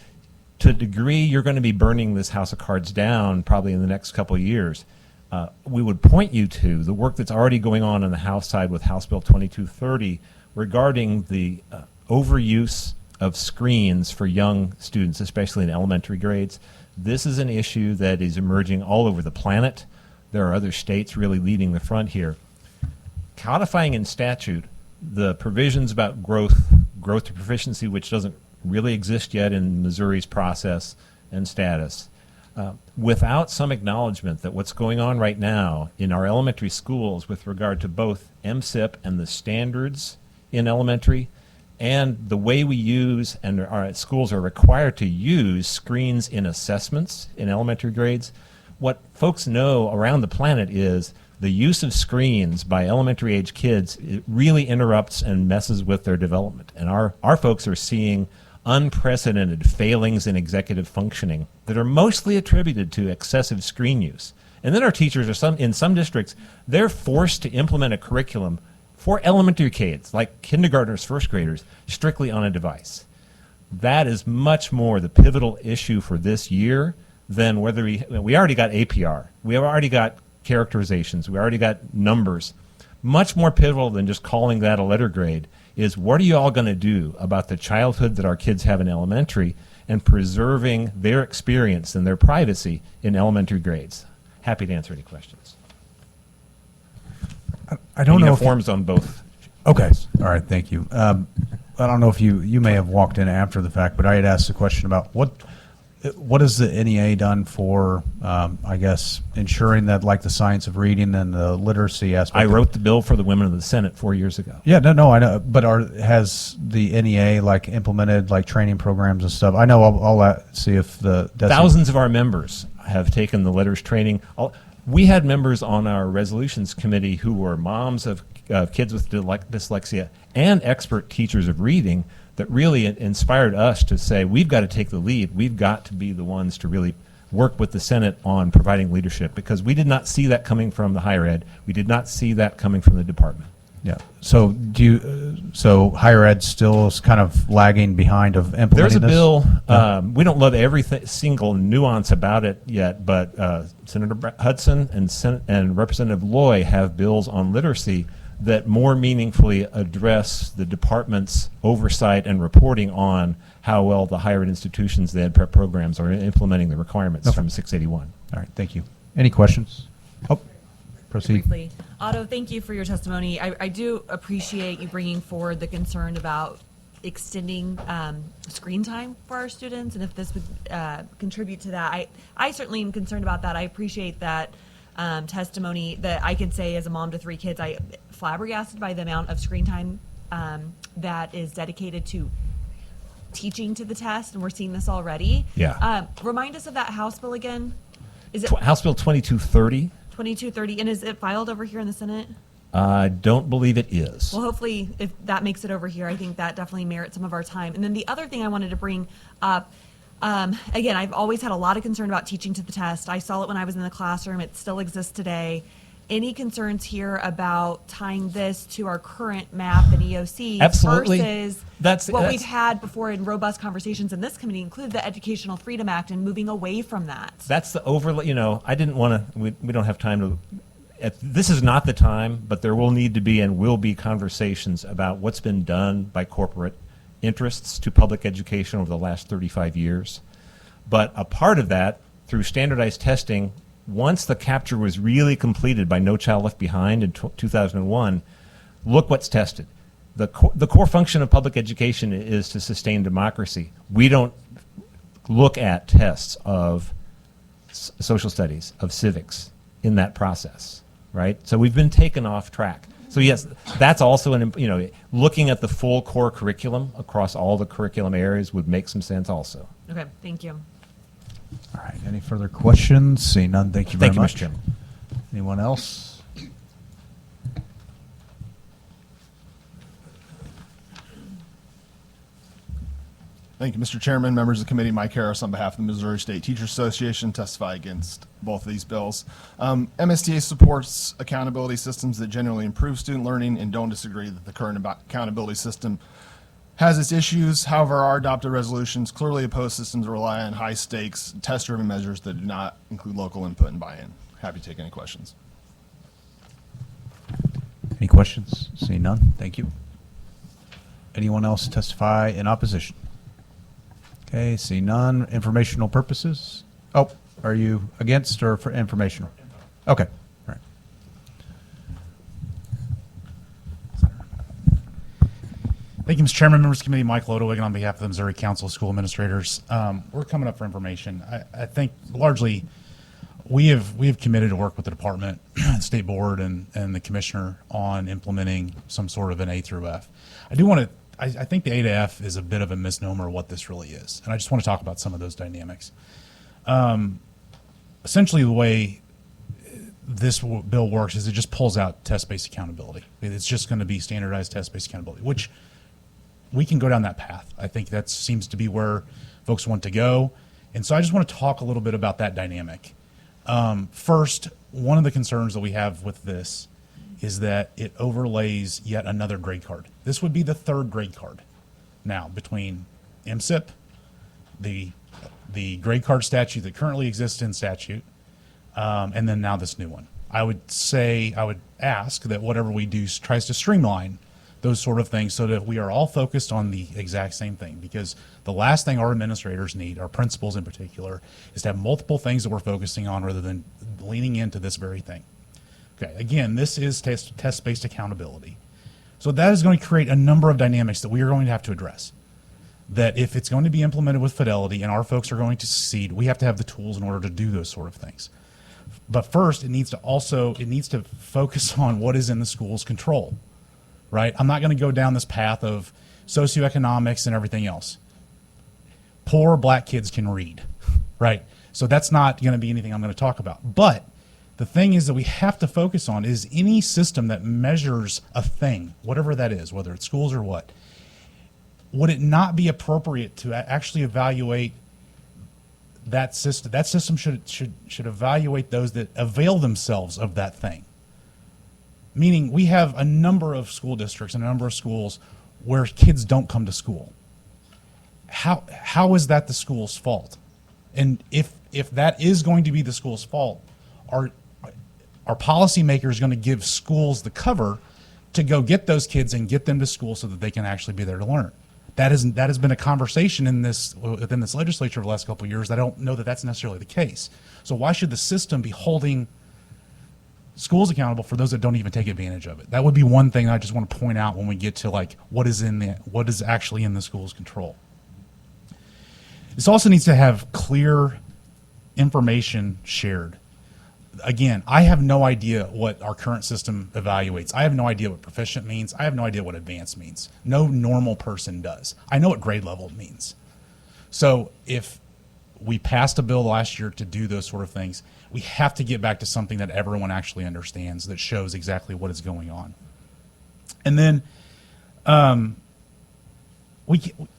to a degree you're going to be burning this house of cards down probably in the next couple of years. We would point you to the work that's already going on the House side with House Bill 2230 regarding the overuse of screens for young students, especially in elementary grades. This is an issue that is emerging all over the planet. There are other states really leading the front here. Codifying in statute the provisions about growth to proficiency, which doesn't really exist yet in Missouri's process and status, without some acknowledgement that what's going on right now in our elementary schools with regard to both MSIP and the standards in elementary and the way we use and our schools are required to use screens in assessments in elementary grades, what folks know around the planet is the use of screens by elementary age kids, it really interrupts and messes with their development. And our folks are seeing unprecedented failings in executive functioning that are mostly attributed to excessive screen use. And then our teachers are in some districts, they're forced to implement a curriculum for elementary kids, like kindergartners, first graders, strictly on a device. That is much more the pivotal issue for this year than whether we already got APR, we have already got characterizations, we already got numbers. Much more pivotal than just calling that a letter grade is what are you all going to do about the childhood that our kids have in elementary and preserving their experience and their privacy in elementary grades. Happy to answer any questions. I don't And you know have if forms on both. Okay. All right. Thank you. I don't know if you may have walked in after the fact, but I had asked a question about what has the NEA done for, I guess, ensuring that like the science of reading and the literacy aspect? I wrote the bill for the women of the Senate 4 years ago. Yeah, no, I know. But has the NEA like implemented like training programs and stuff? I know I'll see if the thousands of our members have taken the letters training. We had members on our resolutions committee who were moms of kids with dyslexia and expert teachers of reading that really inspired us to say, we've got to take the lead. We've got to be the ones to really work with the Senate on providing leadership, because we did not see that coming from the higher ed. We did not see that coming from the department. Yeah. So so higher ed still is kind of lagging behind of implementing There's a this? bill. We don't love every single nuance about it yet, but Senator Hudson and Representative Loy have bills on literacy that more meaningfully address the department's oversight and reporting on how well the higher ed institutions, the ed prep programs, are implementing the requirements from 681. All right. Thank you. Any questions? Oh, proceed. Briefly. Otto, thank you for your testimony. I do appreciate you bringing forward the concern about extending screen time for our students, and if this would contribute to that. I certainly am concerned about that. I appreciate that testimony. That I could say as a mom to 3 kids, I flabbergasted by the amount of screen time that is dedicated to teaching to the test, and we're seeing this already. Yeah. Remind us of that House bill again. Is it House Bill 2230? 2230, and is it filed over here in the Senate? I don't believe it is. Well, hopefully, if that makes it over here, I think that definitely merits some of our time. And then the other thing I wanted to bring up, again, I've always had a lot of concern about teaching to the test. I saw it when I was in the classroom. It still exists today. Any concerns here about tying this to our current math and EOC Absolutely. versus what we've had before in robust conversations in this committee, include the Educational Freedom Act, and moving away from that? That's the overlay. I didn't want to, we don't have time to, this is not the time, but there will need to be and will be conversations about what's been done by corporate interests to public education over the last 35 years. But a part of that, through standardized testing, once the capture was really completed by No Child Left Behind in 2001, look what's tested. The core function of public education is to sustain democracy. We don't look at tests of social studies, of civics in that process, right? So we've been taken off track. So yes, that's also looking at the full core curriculum across all the curriculum areas would make some sense also. Okay, thank you. All right, any further questions? Seeing none, thank you very Thank you, much. Mr. Chairman. Anyone else? Thank you, Mr. Chairman, members of the committee. Mike Harris on behalf of the Missouri State Teachers Association testify against both of these bills. MSTA supports accountability systems that generally improve student learning and don't disagree that the current accountability system has its issues. However, our adopted resolutions clearly oppose systems that rely on high-stakes, test-driven measures that do not include local input and buy-in. Happy to take any questions. Any questions? Seeing none, thank you. Anyone else testify in opposition? Okay, see none. Informational purposes? Oh, are you against or for informational? Okay, all right. Thank you, Mr. Chairman, members of the committee. Mike Lodewig on behalf of the Missouri Council of School Administrators. We're coming up for information. I think largely we have committed to work with the department, state board, and the commissioner on implementing some sort of an A through F. I think the A to F is a bit of a misnomer of what this really is, and I just want to talk about some of those dynamics. Essentially, the way this bill works is it just pulls out test-based accountability. It's just going to be standardized test-based accountability, which we can go down that path. I think that seems to be where folks want to go, and so I just want to talk a little bit about that dynamic. First, one of the concerns that we have with this is that it overlays yet another grade card. This would be the third grade card now between MSIP, the grade card statute that currently exists in statute, and then now this new one. I would ask that whatever we do tries to streamline those sort of things so that we are all focused on the exact same thing, because the last thing our administrators need, our principals in particular, is to have multiple things that we're focusing on rather than leaning into this very thing. Okay, again, this is test-based accountability. So that is going to create a number of dynamics that we are going to have to address. That if it's going to be implemented with fidelity and our folks are going to succeed, we have to have the tools in order to do those sort of things. But first, it needs to focus on what is in the school's control, right? I'm not going to go down this path of socioeconomics and everything else. Poor black kids can read, right? So that's not going to be anything I'm going to talk about. But the thing is that we have to focus on is any system that measures a thing, whatever that is, whether it's schools or what, would it not be appropriate to actually evaluate that system? That system should evaluate those that avail themselves of that thing. Meaning we have a number of school districts and a number of schools where kids don't come to school. How is that the school's fault? And if that is going to be the school's fault, our policymakers going to give schools the cover to go get those kids and get them to school so that they can actually be there to learn? That has been a conversation within this legislature over the last couple of years. I don't know that that's necessarily the case. So why should the system be holding schools accountable for those that don't even take advantage of it? That would be one thing I just want to point out when we get to what is actually in the school's control. This also needs to have clear information shared. Again, I have no idea what our current system evaluates. I have no idea what proficient means. I have no idea what advanced means. No normal person does. I know what grade level means. So if we passed a bill last year to do those sort of things, we have to get back to something that everyone actually understands, that shows exactly what is going on. And then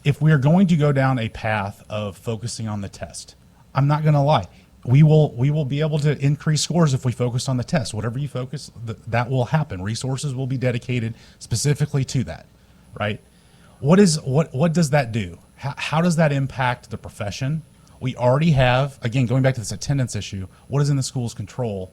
if we are going to go down a path of focusing on the test, I'm not going to lie. We will be able to increase scores if we focus on the test. Whatever you focus, that will happen. Resources will be dedicated specifically to that, right? What does that do? How does that impact the profession? We already have, again, going back to this attendance issue, what is in the school's control?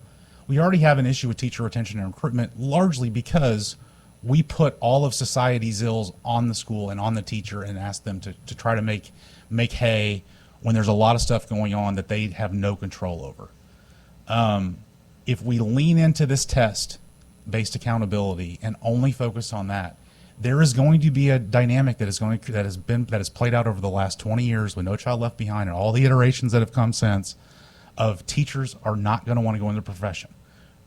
We already have an issue with teacher retention and recruitment, largely because we put all of society's ills on the school and on the teacher and ask them to try to make hay when there's a lot of stuff going on that they have no control over. If we lean into this test-based accountability and only focus on that, there is going to be a dynamic that has played out over the last 20 years with No Child Left Behind and all the iterations that have come since, of teachers are not going to want to go into the profession.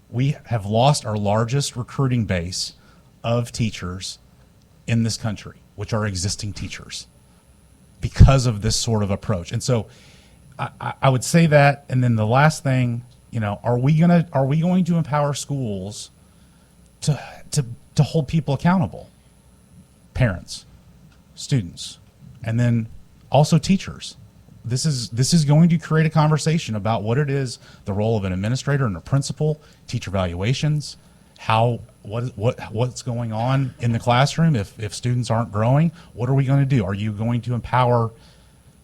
We have lost our largest recruiting base of teachers in this country, which are existing teachers, because of this sort of approach. And so I would say that. And then the last thing, are we going to empower schools to hold people accountable? Parents, students, and then also teachers. This is going to create a conversation about what it is, the role of an administrator and a principal, teacher evaluations, what's going on in the classroom if students aren't growing. What are we going to do? Are you going to empower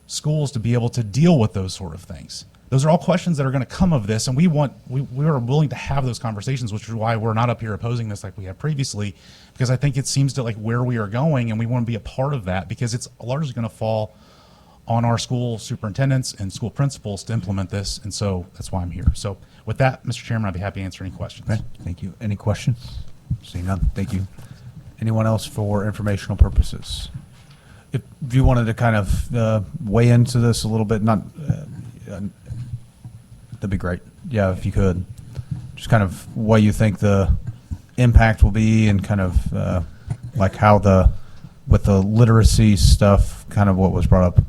schools to be able to deal with those sort of things? Those are all questions that are going to come of this, and we are willing to have those conversations, which is why we're not up here opposing this like we have previously, because I think it seems to like where we are going, and we want to be a part of that, because it's largely going to fall on our school superintendents and school principals to implement this, and so that's why I'm here. So with that, Mr. Chairman, I'd be happy to answer any questions. Okay, thank you. Any questions? Seeing none, thank you. Anyone else for informational purposes? If you wanted to kind of weigh into this a little bit, that'd be great. Yeah, if you could. Just kind of what you think the impact will be, and kind of like how with the literacy stuff, kind of what was brought up,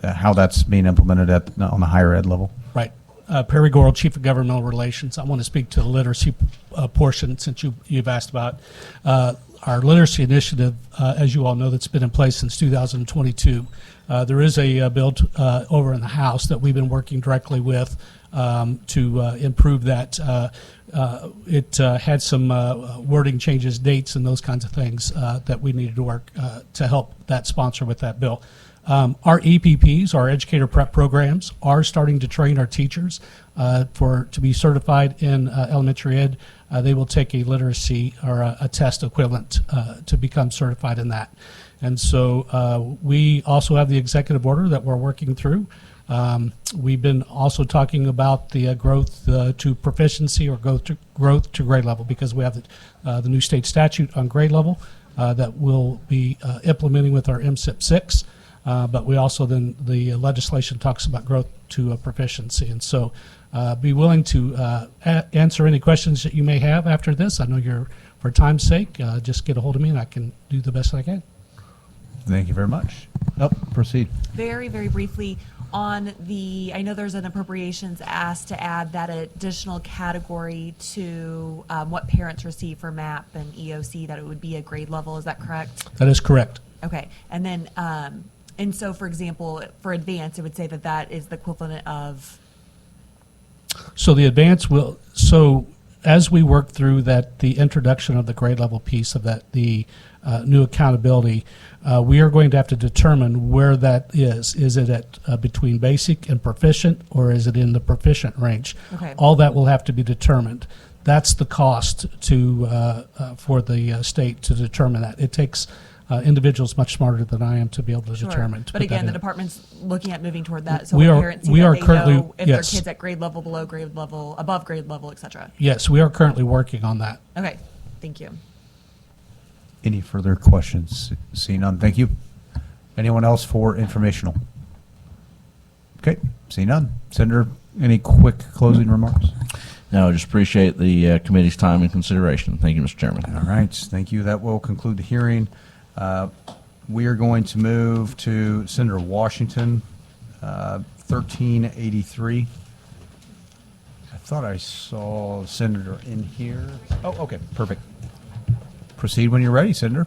how that's being implemented on the higher ed level. Right. Perry Goral, Chief of Governmental Relations. I want to speak to the literacy portion, since you've asked about our literacy initiative. As you all know, that's been in place since 2022. There is a bill over in the House that we've been working directly with to improve that. It had some wording changes, dates, and those kinds of things that we needed to work to help that sponsor with that bill. Our EPPs, our educator prep programs, are starting to train our teachers to be certified in elementary ed. They will take a literacy or a test equivalent to become certified in that. And so we also have the executive order that we're working through. We've been also talking about the growth to proficiency or growth to grade level, because we have the new state statute on grade level that we'll be implementing with our MSIP 6. But we also the legislation talks about growth to proficiency. And so be willing to answer any questions that you may have after this. I know for time's sake, just get a hold of me and I can do the best I can. Thank you very much. Proceed. Very, very briefly on I know there's an appropriations asked to add that additional category to what parents receive for MAP and EOC, that it would be a grade level. Is that correct? That is correct. Okay. And then, and so, for example, for advanced, it would say that is the equivalent of. So the advance will. So as we work through the introduction of the grade level piece of the new accountability, we are going to have to determine where that is. Is it at between basic and proficient, or is it in the proficient range? Okay. All that will have to be determined. That's the cost for the state to determine that. It takes individuals much smarter than I am to be able to determine. But again, the department's looking at moving toward that. So we are parents currently know if yes. their kids at grade level, below grade level, above grade level, etc. Yes, we are currently working on that. Okay, thank you. Any further questions? Seeing none, thank you. Anyone else for informational? Okay, seeing none. Senator, any quick closing remarks? No, just appreciate the committee's time and consideration. Thank you, Mr. Chairman. All right, thank you. That will conclude the hearing. We are going to move to Senator Washington, 1383. I thought I saw the senator in here. Oh, okay, perfect. Proceed when you're ready, Senator.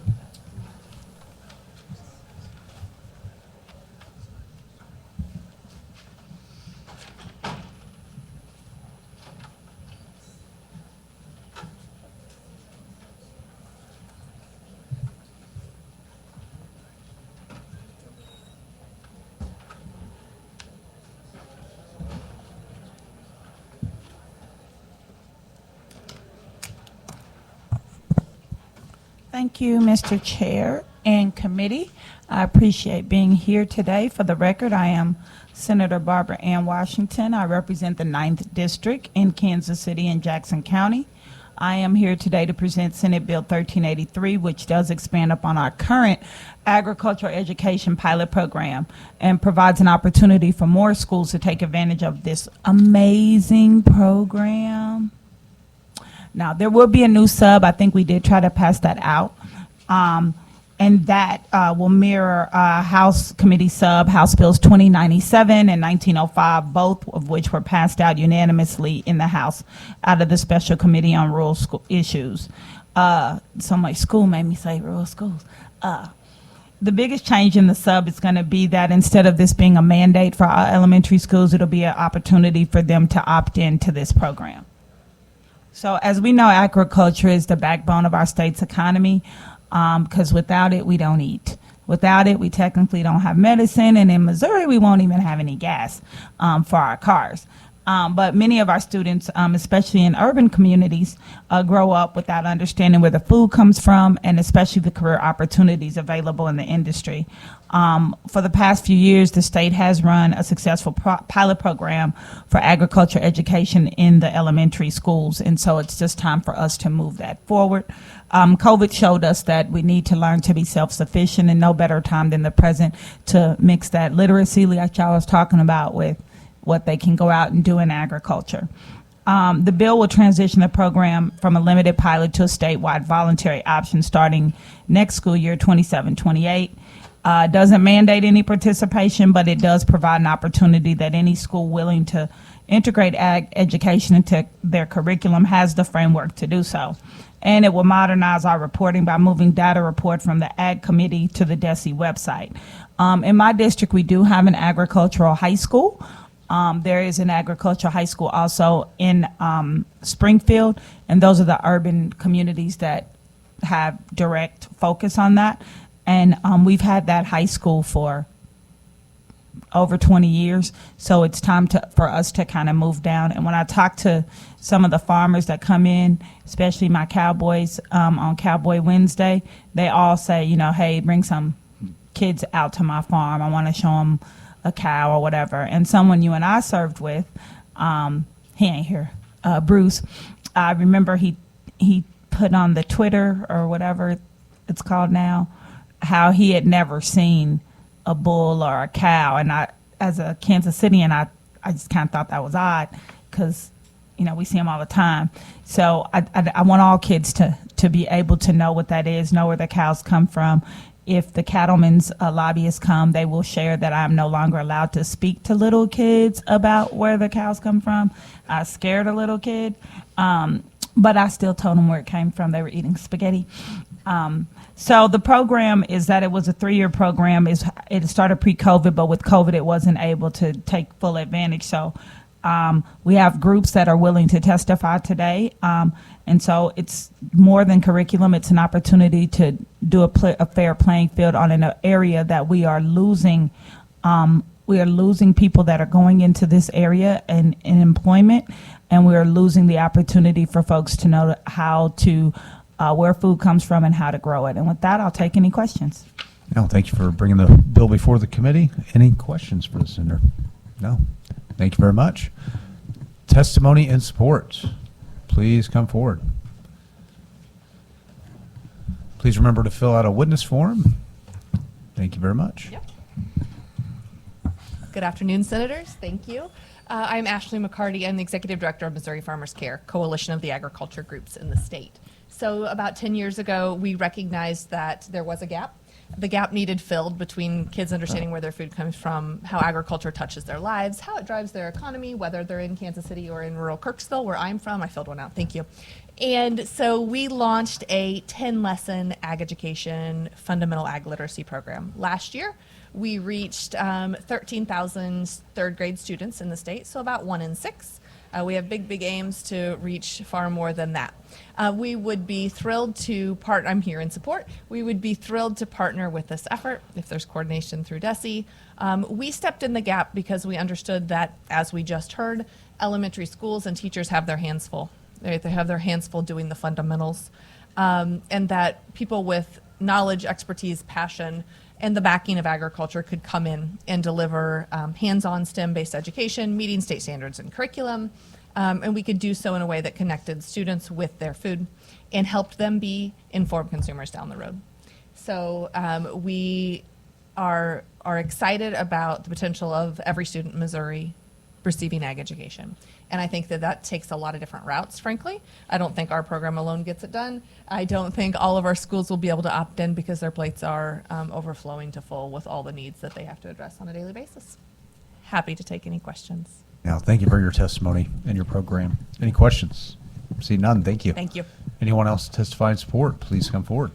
Thank you, Mr. Chair and committee. I appreciate being here today. For the record, I am Senator Barbara Ann Washington. I represent the 9th District in Kansas City and Jackson County. I am here today to present Senate Bill 1383, which does expand upon our current agricultural education pilot program and provides an opportunity for more schools to take advantage of this amazing program. Now, there will be a new sub. I think we did try to pass that out. And that will mirror House Committee sub, House Bills 2097 and 1905, both of which were passed out unanimously in the House out of the Special Committee on Rural School Issues. So my school made me say rural schools. The biggest change in the sub is going to be that instead of this being a mandate for our elementary schools, it'll be an opportunity for them to opt into this program. So as we know, agriculture is the backbone of our state's economy, because without it, we don't eat. Without it, we technically don't have medicine, and in Missouri, we won't even have any gas for our cars. But many of our students, especially in urban communities, grow up without understanding where the food comes from, and especially the career opportunities available in the industry. For the past few years, the state has run a successful pilot program for agriculture education in the elementary schools, and so it's just time for us to move that forward. COVID showed us that we need to learn to be self-sufficient, and no better time than the present to mix that literacy, like y'all was talking about, with what they can go out and do in agriculture. The bill will transition the program from a limited pilot to a statewide voluntary option starting next school year, 27-28. Doesn't mandate any participation, but it does provide an opportunity that any school willing to integrate ag education into their curriculum has the framework to do so. And it will modernize our reporting by moving data report from the Ag Committee to the DESE website. In my district, we do have an agricultural high school. There is an agricultural high school also in Springfield, and those are the urban communities that have direct focus on that. And we've had that high school for over 20 years, so it's time for us to kind of move down. And when I talk to some of the farmers that come in, especially my cowboys on Cowboy Wednesday, they all say, you know, hey, bring some kids out to my farm. I want to show them a cow or whatever. And someone you and I served with, he ain't here, Bruce, I remember he put on the Twitter or whatever it's called now, how he had never seen a bull or a cow. And I, as a Kansas Citian, I just kind of thought that was odd because, you know, we see them all the time. So I want all kids to be able to know what that is, know where the cows come from. If the cattlemen's lobbyists come, they will share that I'm no longer allowed to speak to little kids about where the cows come from. I scared a little kid, but I still told them where it came from. They were eating spaghetti. So the program is that it was a 3-year program. It started pre-COVID, but with COVID, it wasn't able to take full advantage. So we have groups that are willing to testify today. And so it's more than curriculum. It's an opportunity to do a fair playing field on an area that we are losing. We are losing people that are going into this area in employment, and we are losing the opportunity for folks to know how to where food comes from and how to grow it. And with that, I'll take any questions. No, thank you for bringing the bill before the committee. Any questions for the senator? No. Thank you very much. Testimony and support. Please come forward. Please remember to fill out a witness form. Thank you very much. Yep. Good afternoon, Senators. Thank you. I'm Ashley McCarty. I'm the Executive Director of Missouri Farmers Care, coalition of the agriculture groups in the state. So about 10 years ago, we recognized that there was a gap. The gap needed filled between kids understanding where their food comes from, how agriculture touches their lives, how it drives their economy, whether they're in Kansas City or in rural Kirksville, where I'm from. I filled one out. Thank you. And so we launched a 10-lesson ag education fundamental ag literacy program. Last year, we reached 13,000 third grade students in the state, so about 1 in 6. We have big aims to reach far more than that. We would be thrilled to partner. I'm here in support. We would be thrilled to partner with this effort if there's coordination through DESE. We stepped in the gap because we understood that, as we just heard, elementary schools and teachers have their hands full. They have their hands full doing the fundamentals, and that people with knowledge, expertise, passion, and the backing of agriculture could come in and deliver hands-on STEM-based education, meeting state standards and curriculum, and we could do so in a way that connected students with their food and helped them be informed consumers down the road. So we are excited about the potential of every student in Missouri receiving ag education. And I think that that takes a lot of different routes, frankly. I don't think our program alone gets it done. I don't think all of our schools will be able to opt in because their plates are overflowing to full with all the needs that they have to address on a daily basis. Happy to take any questions. Now, thank you for your testimony and your program. Any questions? See none, thank you. Thank you. Anyone else testify in support, please come forward.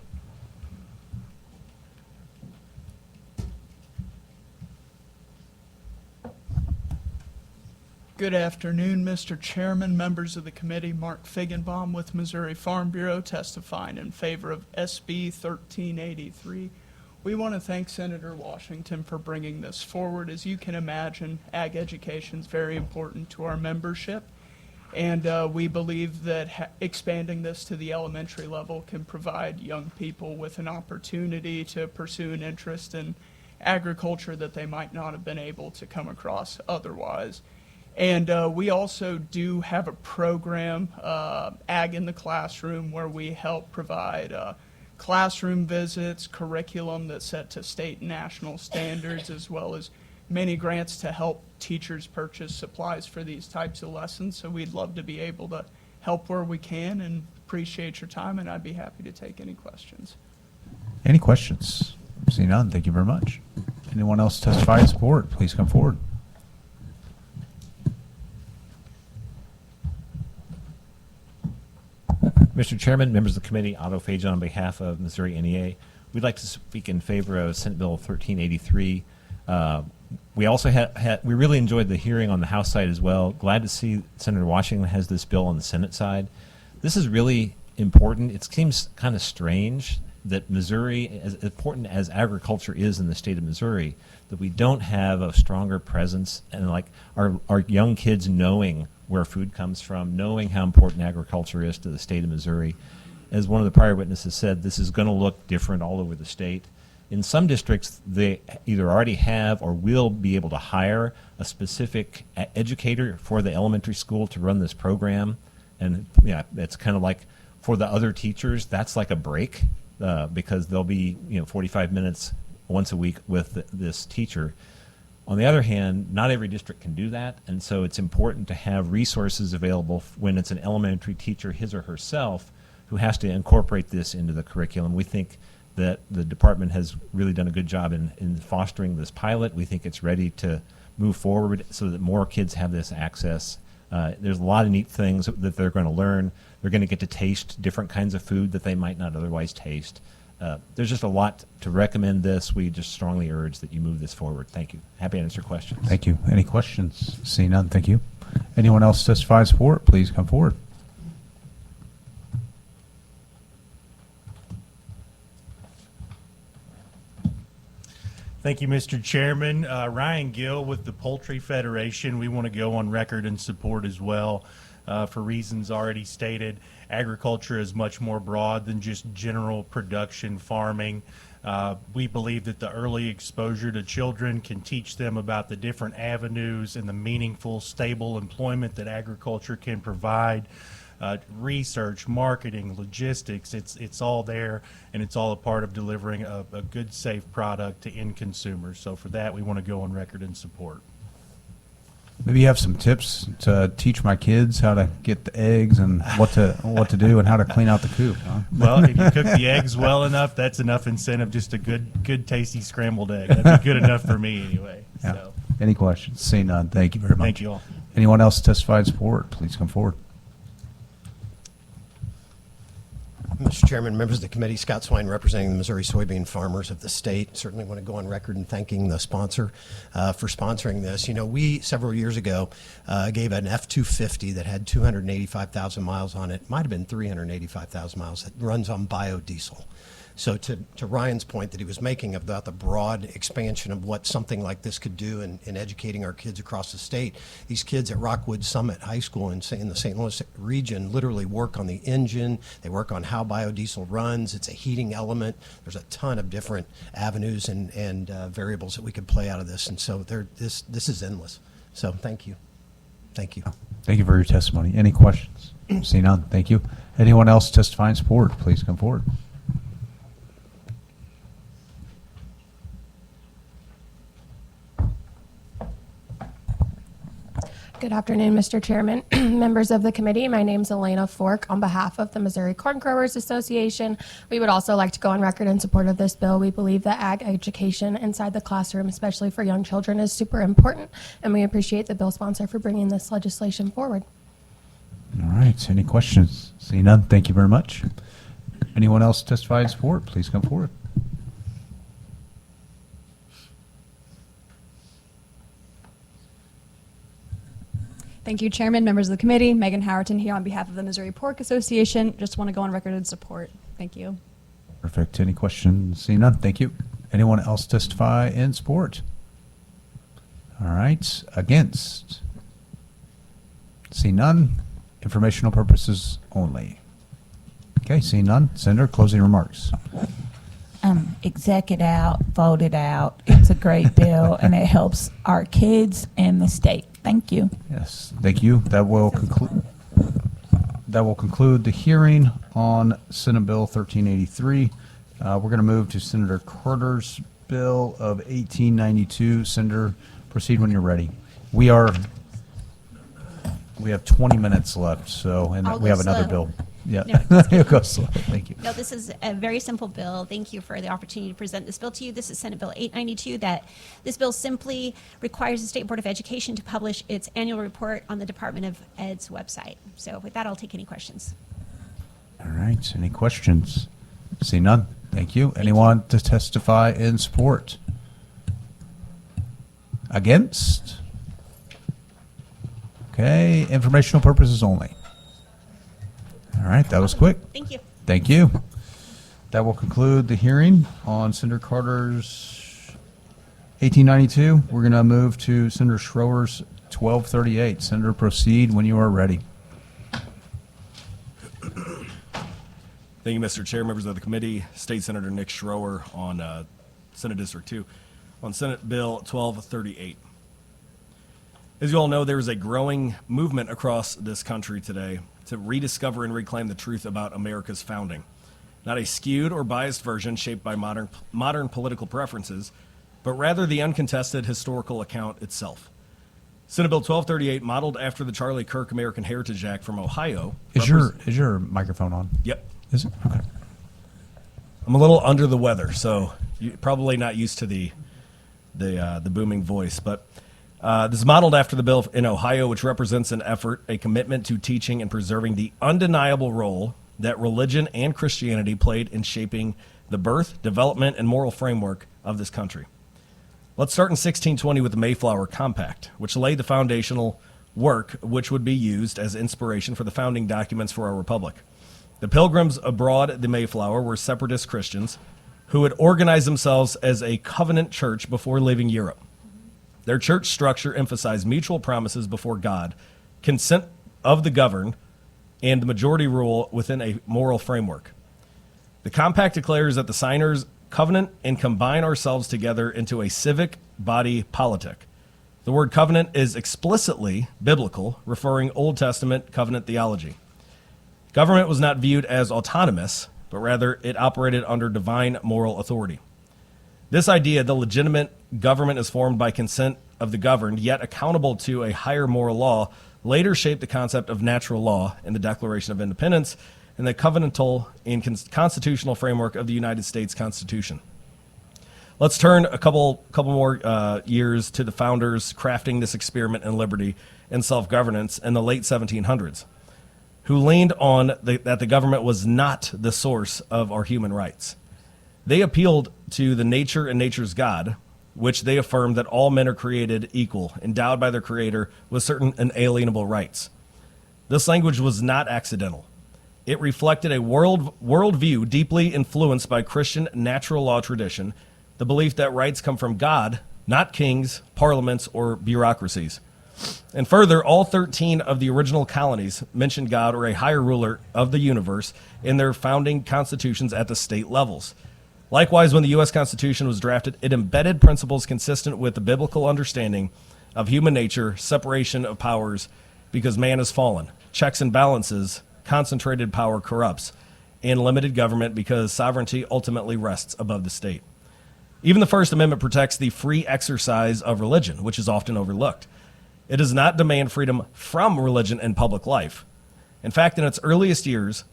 Good afternoon, Mr. Chairman, members of the committee. Mark Figgenbaum with Missouri Farm Bureau testifying in favor of SB 1383. We want to thank Senator Washington for bringing this forward. As you can imagine, ag education is very important to our membership, and we believe that expanding this to the elementary level can provide young people with an opportunity to pursue an interest in agriculture that they might not have been able to come across otherwise. And we also do have a program, Ag in the Classroom, where we help provide classroom visits, curriculum that's set to state and national standards, as well as many grants to help teachers purchase supplies for these types of lessons. So we'd love to be able to help where we can, and appreciate your time, and I'd be happy to take any questions. Any questions? See none, thank you very much. Anyone else testify in support, please come forward. Mr. Chairman, members of the committee, Otto Fajan on behalf of Missouri NEA. We'd like to speak in favor of Senate Bill 1383. We also we really enjoyed the hearing on the House side as well. Glad to see Senator Washington has this bill on the Senate side. This is really important. It seems kind of strange that Missouri, as important as agriculture is in the state of Missouri, that we don't have a stronger presence and like our young kids knowing where food comes from, knowing how important agriculture is to the state of Missouri. As one of the prior witnesses said, this is going to look different all over the state. In some districts, they either already have or will be able to hire a specific educator for the elementary school to run this program. And yeah, it's kind of like for the other teachers, that's like a break because they'll be 45 minutes once a week with this teacher. On the other hand, not every district can do that, and so it's important to have resources available when it's an elementary teacher, his or herself, who has to incorporate this into the curriculum. We think that the department has really done a good job in fostering this pilot. We think it's ready to move forward so that more kids have this access. There's a lot of neat things that they're going to learn. They're going to get to taste different kinds of food that they might not otherwise taste. There's just a lot to recommend this. We just strongly urge that you move this forward. Thank you. Happy to answer questions. Thank you. Any questions? See none, thank you. Anyone else testify in support, please come forward. Thank you, Mr. Chairman. Ryan Gill with the Poultry Federation. We want to go on record in support as well for reasons already stated. Agriculture is much more broad than just general production farming. We believe that the early exposure to children can teach them about the different avenues and the meaningful, stable employment that agriculture can provide. Research, marketing, logistics, it's all there, and it's all a part of delivering a good, safe product to end consumers. So for that, we want to go on record in support. Maybe you have some tips to teach my kids how to get the eggs and what to do and how to clean out the coop. Huh? Well, if you cook the eggs well enough, that's enough incentive. Just a good, tasty scrambled egg. That'd be good enough for me anyway. Yeah. So. Any questions? Seeing none, thank you very much. Thank you all. Anyone else testify in support, please come forward. Mr. Chairman, members of the committee, Scott Swine representing the Missouri soybean farmers of the state. Certainly want to go on record in thanking the sponsor for sponsoring this. We, several years ago, gave an F-250 that had 285,000 miles on it. Might have been 385,000 miles. That runs on biodiesel. So to Ryan's point that he was making about the broad expansion of what something like this could do in educating our kids across the state, these kids at Rockwood Summit High School in the St. Louis region literally work on the engine. They work on how biodiesel runs. It's a heating element. There's a ton of different avenues and variables that we could play out of this. And so this is endless. So thank you. Thank you. Thank you for your testimony. Any questions? See none, thank you. Anyone else testify in support, please come forward. Good afternoon, Mr. Chairman, members of the committee. My name is Elena Fork on behalf of the Missouri Corn Growers Association. We would also like to go on record in support of this bill. We believe that ag education inside the classroom, especially for young children, is super important, and we appreciate the bill sponsor for bringing this legislation forward. All right, any questions? Seeing none, thank you very much. Anyone else testify in support, please come forward. Thank you, Chairman, members of the committee. Megan Howerton here on behalf of the Missouri Pork Association. Just want to go on record in support. Thank you. Perfect. Any questions? Seeing none, thank you. Anyone else testify in support? All right, against? Seeing none, informational purposes only. Okay, seeing none, Senator, closing remarks. Exec it out, vote it out. It's a great bill, and it helps our kids and the state. Thank you. Yes, thank you. That will conclude the hearing on Senate Bill 1383. We're going to move to Senator Carter's bill of 1892. Senator, proceed when you're ready. We have 20 minutes left, so I'll we have go another slow. bill. Yeah, No, you go slow. Thank you. No, this is a very simple bill. Thank you for the opportunity to present this bill to you. This is Senate Bill 892. This bill simply requires the State Board of Education to publish its annual report on the Department of Ed's website. So with that, I'll take any questions. All right, any questions? See none. Thank you. Anyone to testify in support? Against? Okay, informational purposes only. All right, that was quick. Thank you. Thank you. That will conclude the hearing on Senator Carter's 1892. We're going to move to Senator Schroer's 1238. Senator, proceed when you are ready. Thank you, Mr. Chair, members of the committee. State Senator Nick Schroer on Senate District 2 on Senate Bill 1238. As you all know, there is a growing movement across this country today to rediscover and reclaim the truth about America's founding. Not a skewed or biased version shaped by modern political preferences, but rather the uncontested historical account itself. Senate Bill 1238, modeled after the Charlie Kirk American Heritage Act from Ohio. Is your microphone on? Yep. Is it? Okay. I'm a little under the weather, so you're probably not used to the booming voice, but this is modeled after the bill in Ohio, which represents an effort, a commitment to teaching and preserving the undeniable role that religion and Christianity played in shaping the birth, development, and moral framework of this country. Let's start in 1620 with the Mayflower Compact, which laid the foundational work which would be used as inspiration for the founding documents for our republic. The Pilgrims aboard the Mayflower were separatist Christians who had organized themselves as a covenant church before leaving Europe. Their church structure emphasized mutual promises before God, consent of the governed, and the majority rule within a moral framework. The compact declares that the signers covenant and combine ourselves together into a civic body politic. The word covenant is explicitly biblical, referring Old Testament covenant theology. Government was not viewed as autonomous, but rather it operated under divine moral authority. This idea, the legitimate government is formed by consent of the governed, yet accountable to a higher moral law, later shaped the concept of natural law in the Declaration of Independence and the covenantal and constitutional framework of the United States Constitution. Let's turn a couple more years to the founders crafting this experiment in liberty and self-governance in the late 1700s, who leaned on that the government was not the source of our human rights. They appealed to the nature and nature's God, which they affirmed that all men are created equal, endowed by their Creator with certain inalienable rights. This language was not accidental. It reflected a worldview deeply influenced by Christian natural law tradition, the belief that rights come from God, not kings, parliaments, or bureaucracies. And further, all 13 of the original colonies mentioned God or a higher ruler of the universe in their founding constitutions at the state levels. Likewise, when the U.S. Constitution was drafted, it embedded principles consistent with the biblical understanding of human nature, separation of powers because man is fallen, checks and balances, concentrated power corrupts, and limited government because sovereignty ultimately rests above the state. Even the First Amendment protects the free exercise of religion, which is often overlooked. It does not demand freedom from religion in public life. In fact, in its earliest years,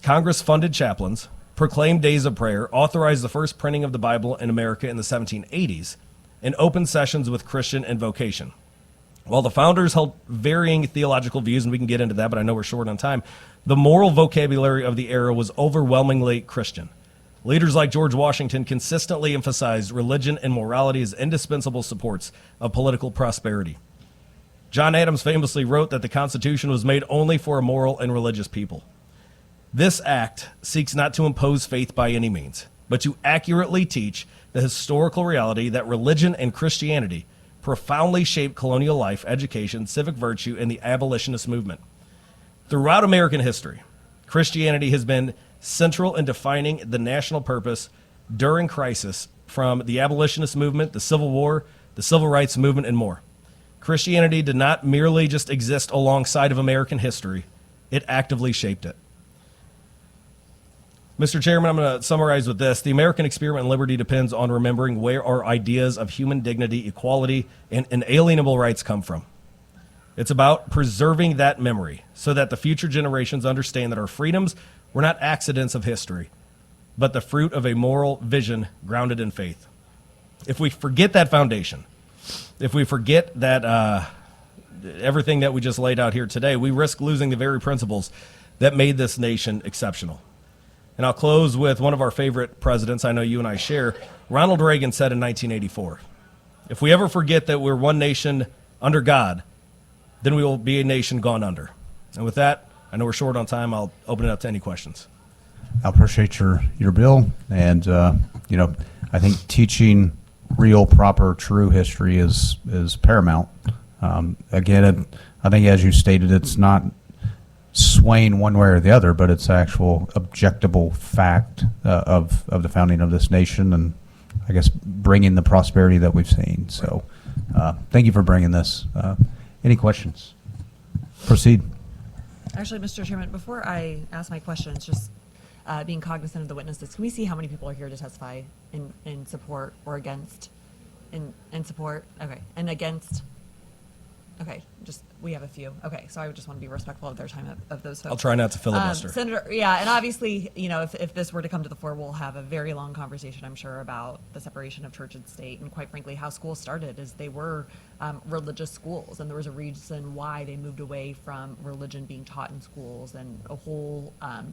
Congress funded chaplains, proclaimed days of prayer, authorized the first printing of the Bible in America in the 1780s, and opened sessions with Christian invocation. While the founders held varying theological views, and we can get into that, but I know we're short on time, the moral vocabulary of the era was overwhelmingly Christian. Leaders like George Washington consistently emphasized religion and morality as indispensable supports of political prosperity. John Adams famously wrote that the Constitution was made only for a moral and religious people. This act seeks not to impose faith by any means, but to accurately teach the historical reality that religion and Christianity profoundly shaped colonial life, education, civic virtue, and the abolitionist movement. Throughout American history, Christianity has been central in defining the national purpose during crisis, from the abolitionist movement, the Civil War, the Civil Rights Movement, and more. Christianity did not merely just exist alongside of American history, it actively shaped it. Mr. Chairman, I'm going to summarize with this. The American experiment in liberty depends on remembering where our ideas of human dignity, equality, and inalienable rights come from. It's about preserving that memory so that the future generations understand that our freedoms were not accidents of history, but the fruit of a moral vision grounded in faith. If we forget that foundation, if we forget that everything that we just laid out here today, we risk losing the very principles that made this nation exceptional. And I'll close with one of our favorite presidents I know you and I share. Ronald Reagan said in 1984, "If we ever forget that we're one nation under God, then we will be a nation gone under." And with that, I know we're short on time. I'll open it up to any questions. I appreciate your bill, and I think teaching real, proper, true history is paramount. Again, I think as you stated, it's not swaying one way or the other, but it's actual objectable fact of the founding of this nation, and I guess bringing the prosperity that we've seen. So, thank you for bringing this. Any questions? Proceed. Actually, Mr. Chairman, before I ask my questions, just being cognizant of the witnesses, can we see how many people are here to testify in support or against? In support? Okay. And against? Okay. Just, we have a few. Okay. So I would just want to be respectful of their time of those folks. I'll try not to filibuster. Senator, yeah, and obviously, if this were to come to the floor, we'll have a very long conversation, I'm sure, about the separation of church and state, and quite frankly, how schools started, as they were religious schools, and there was a reason why they moved away from religion being taught in schools, and a whole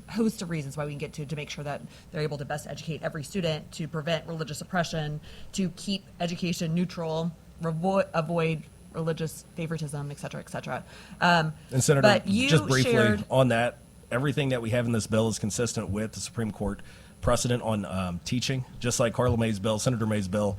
host of reasons why we can get to make sure that they're able to best educate every student, to prevent religious oppression, to keep education neutral, avoid religious favoritism, et cetera, et cetera. And Senator, but you just briefly shared, on that, everything that we have in this bill is consistent with the Supreme Court precedent on teaching, just like Carla May's bill, Senator May's bill,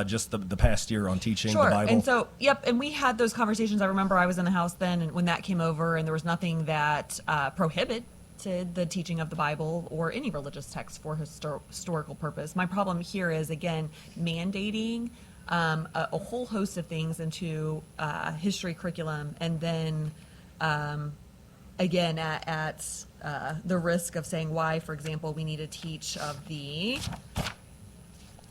just the past year on teaching the Bible. And so, yep, and we had those conversations. I remember I was in the House then, and when that came over, and there was nothing that prohibited the teaching of the Bible or any religious text for historical purpose. My problem here is, again, mandating a whole host of things into history curriculum, and then again at the risk of saying why, for example, we need to teach of the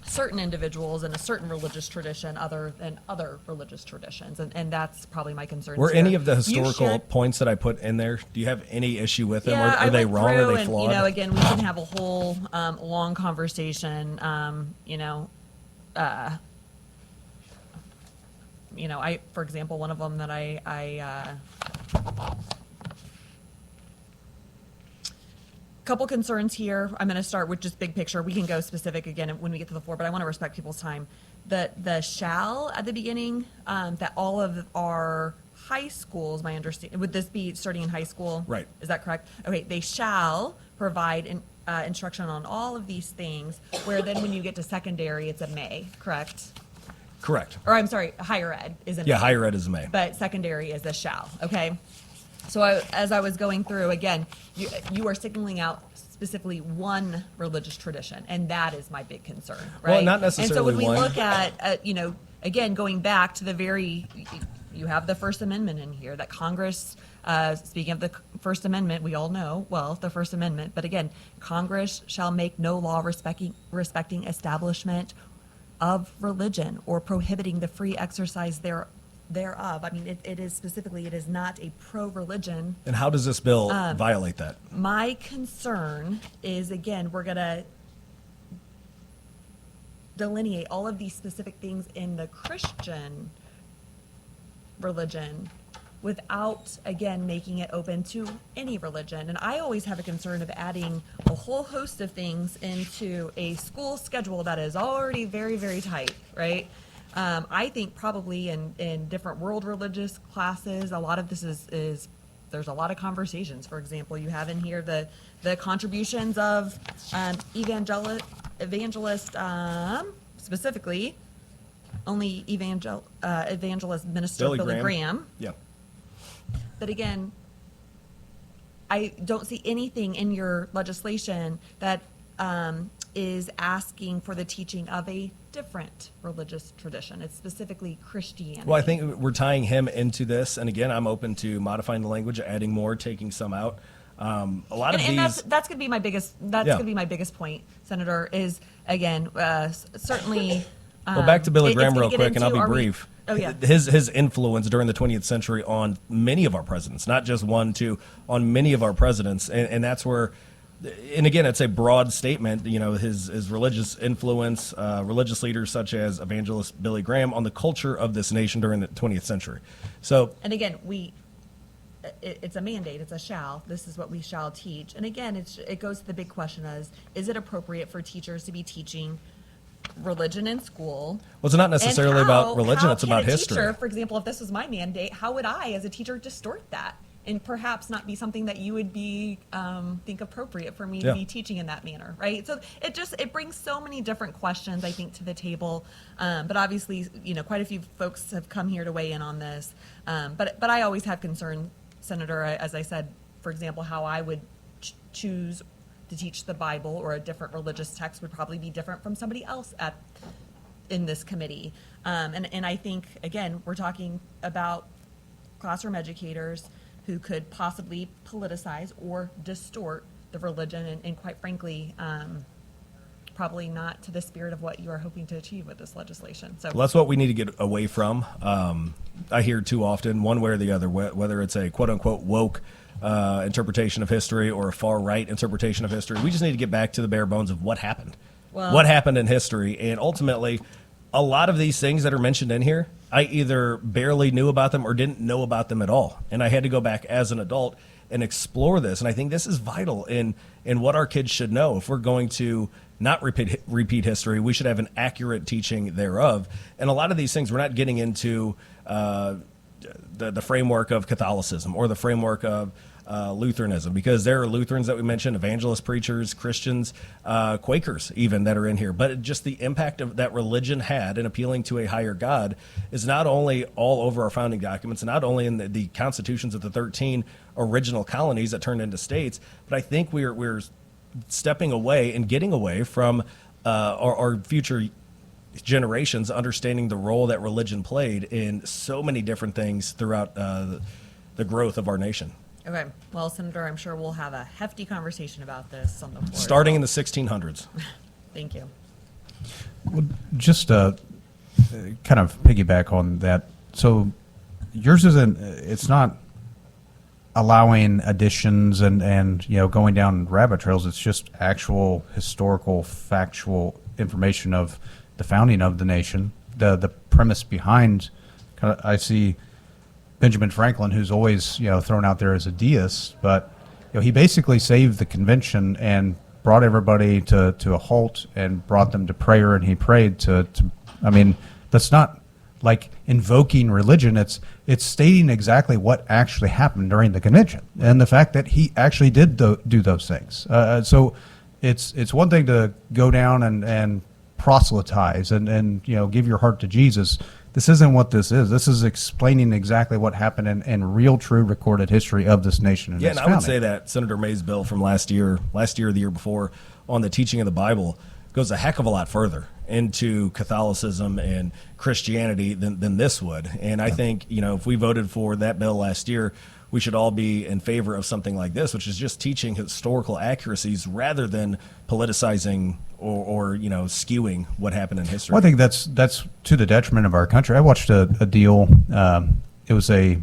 certain individuals in a certain religious tradition other than other religious traditions, and that's probably my concern. Were here. any of the historical points that I put in there, do you have any issue with them? Yeah, Are they went wrong? through Are they and, flawed? Again, we can have a whole long conversation. For example, one of them that I couple concerns here. I'm going to start with just big picture. We can go specific again when we get to the floor, but I want to respect people's time. The shall at the beginning, that all of our high schools, my understanding, would this be starting in high school? Right. Is that correct? Okay, they shall provide instruction on all of these things, where then when you get to secondary, it's a may, correct? Correct. Or I'm sorry, higher ed is a may. Yeah, higher ed is a may. But secondary is a shall, okay? So as I was going through, again, you are signaling out specifically one religious tradition, and that is my big concern, right? Well, not necessarily And so when we one. look at, again, going back to you have the First Amendment in here, that Congress, speaking of the First Amendment, we all know, well, the First Amendment, but again, Congress shall make no law respecting establishment of religion or prohibiting the free exercise thereof. I mean, it is specifically, it is not a pro-religion. And how does this bill violate that? My concern is, again, we're going to delineate all of these specific things in the Christian religion without, again, making it open to any religion. And I always have a concern of adding a whole host of things into a school schedule that is already very, very tight, right? I think probably in different world religious classes, a lot of this is there's a lot of conversations. For example, you have in here the contributions of evangelist, specifically, only evangelist minister Billy Graham. Yeah. But again, I don't see anything in your legislation that is asking for the teaching of a different religious tradition. It's specifically Christianity. Well, I think we're tying him into this, and again, I'm open to modifying the language, adding more, taking some out. A lot of and these. that's going to be my biggest. That's going to be my biggest point, Senator. Is again certainly. Well, back to Billy Graham it's real gonna quick, get and I'll into, be brief. His influence during the 20th century on many of our presidents, not just one, two, on many of our presidents, and that's where. And again, it's a broad statement. You know, his religious influence, religious leaders such as evangelist Billy Graham on the culture of this nation during the 20th century. So, and again, it's a mandate. It's a shall. This is what we shall teach. And again, it goes to the big question: is it appropriate for teachers to be teaching religion in school? Well, it's not necessarily about religion. It's about history. Teacher, for example, if this was my mandate, how would I, as a teacher, distort that? And perhaps not be something that you would be think appropriate for me to be teaching in that manner, right? So it brings so many different questions, I think, to the table. But obviously, quite a few folks have come here to weigh in on this. But I always have concern, Senator, as I said, for example, how I would choose to teach the Bible or a different religious text would probably be different from somebody else in this committee. And I think, again, we're talking about classroom educators who could possibly politicize or distort the religion, and quite frankly, probably not to the spirit of what you are hoping to achieve with this legislation. So well, that's what we need to get away from. I hear too often, one way or the other, whether it's a quote-unquote woke interpretation of history or a far-right interpretation of history. We just need to get back to the bare bones of what happened. What happened in history, and ultimately, a lot of these things that are mentioned in here, I either barely knew about them or didn't know about them at all. And I had to go back as an adult and explore this. And I think this is vital in what our kids should know. If we're going to not repeat history, we should have an accurate teaching thereof. And a lot of these things, we're not getting into the framework of Catholicism or the framework of Lutheranism, because there are Lutherans that we mentioned, evangelist preachers, Christians, Quakers even that are in here. But just the impact of that religion had in appealing to a higher God is not only all over our founding documents, not only in the constitutions of the 13 original colonies that turned into states, but I think we're stepping away and getting away from our future generations understanding the role that religion played in so many different things throughout the growth of our nation. Okay. Well, Senator, I'm sure we'll have a hefty conversation about this on the floor. Starting in the 1600s. Thank you. Well, just kind of piggyback on that. So yours isn't, it's not allowing additions and going down rabbit trails. It's just actual historical, factual information of the founding of the nation, the premise behind. I see Benjamin Franklin, who's always thrown out there as a deist, but he basically saved the convention and brought everybody to a halt and brought them to prayer, and he prayed to I mean, that's not like invoking religion. It's stating exactly what actually happened during the convention and the fact that he actually did do those things. So it's one thing to go down and proselytize and give your heart to Jesus. This isn't what this is. This is explaining exactly what happened in real, true, recorded history of this nation. And and I would say that Senator May's bill from last year or the year before on the teaching of the Bible goes a heck of a lot further into Catholicism and Christianity than this would. And I think, if we voted for that bill last year, we should all be in favor of something like this, which is just teaching historical accuracies rather than politicizing or skewing what happened in history. Well, I think that's to the detriment of our country. I watched a deal. It was a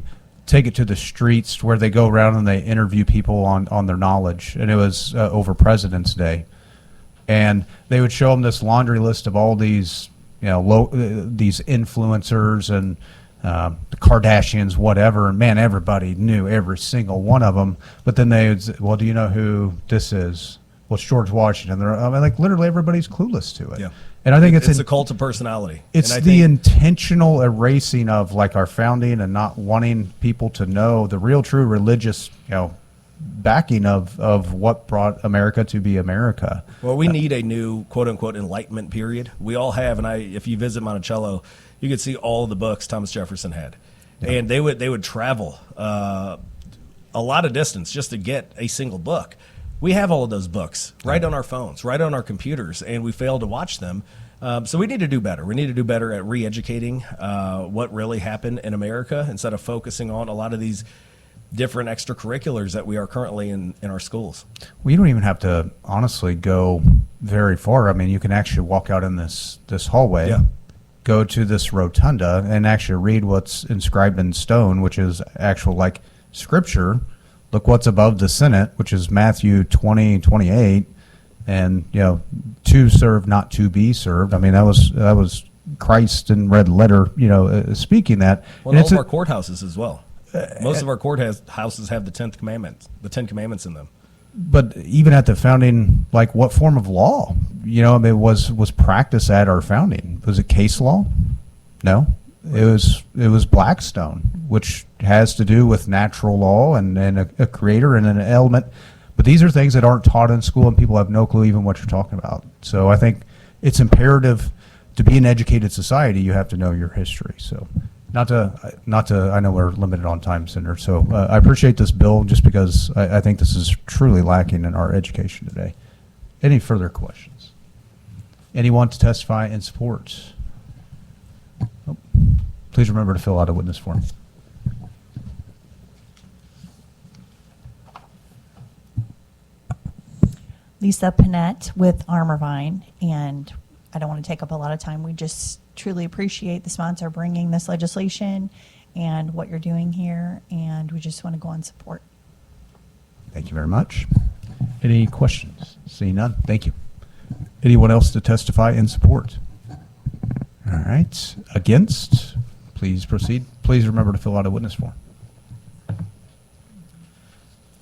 take it to the streets where they go around and they interview people on their knowledge, and it was over President's Day, and they would show them this laundry list of all these these influencers and the Kardashians, whatever, and man, everybody knew every single one of them. But then they would say, well, do you know who this is? Well, it's George Washington. Like literally everybody's clueless to it. Yeah. And I think it's a cult of personality. It's and the intentional erasing of like our founding and not wanting people to know the real true religious, backing of what brought America to be America. Well, we need a new quote unquote Enlightenment period. We all have, and if you visit Monticello, you could see all the books Thomas Jefferson had, and they would travel a lot of distance just to get a single book. We have all of those books right on our phones, right on our computers, and we fail to watch them. So we need to do better. We need to do better at re-educating what really happened in America instead of focusing on a lot of these different extracurriculars that we are currently in our schools. Well, you don't even have to honestly go very far. I mean, you can actually walk out in this hallway, go to this rotunda, and actually read what's inscribed in stone, which is actual like scripture. Look what's above the Senate, which is Matthew 20:28, and to serve, not to be served. I mean, that was Christ in red letter, speaking that. Well, and all of our courthouses as well. Most of our courthouses have the 10th Commandment, the 10 Commandments in them. But even at the founding, like what form of law, was practiced at our founding? Was it case law? No, it was Blackstone, which has to do with natural law and a creator and an element. But these are things that aren't taught in school, and people have no clue even what you're talking about. So I think it's imperative to be an educated society. You have to know your history. So. Not to. I know we're limited on time, Senator. So I appreciate this bill just because I think this is truly lacking in our education today. Any further questions? Anyone to testify in support? Oh, please remember to fill out a witness form. Lisa Panett with Armorvine, and I don't want to take up a lot of time. We just truly appreciate the sponsor bringing this legislation and what you're doing here, and we just want to go on support. Thank you very much. Any questions? Seeing none, thank you. Anyone else to testify in support? All right. Against? Please proceed. Please remember to fill out a witness form.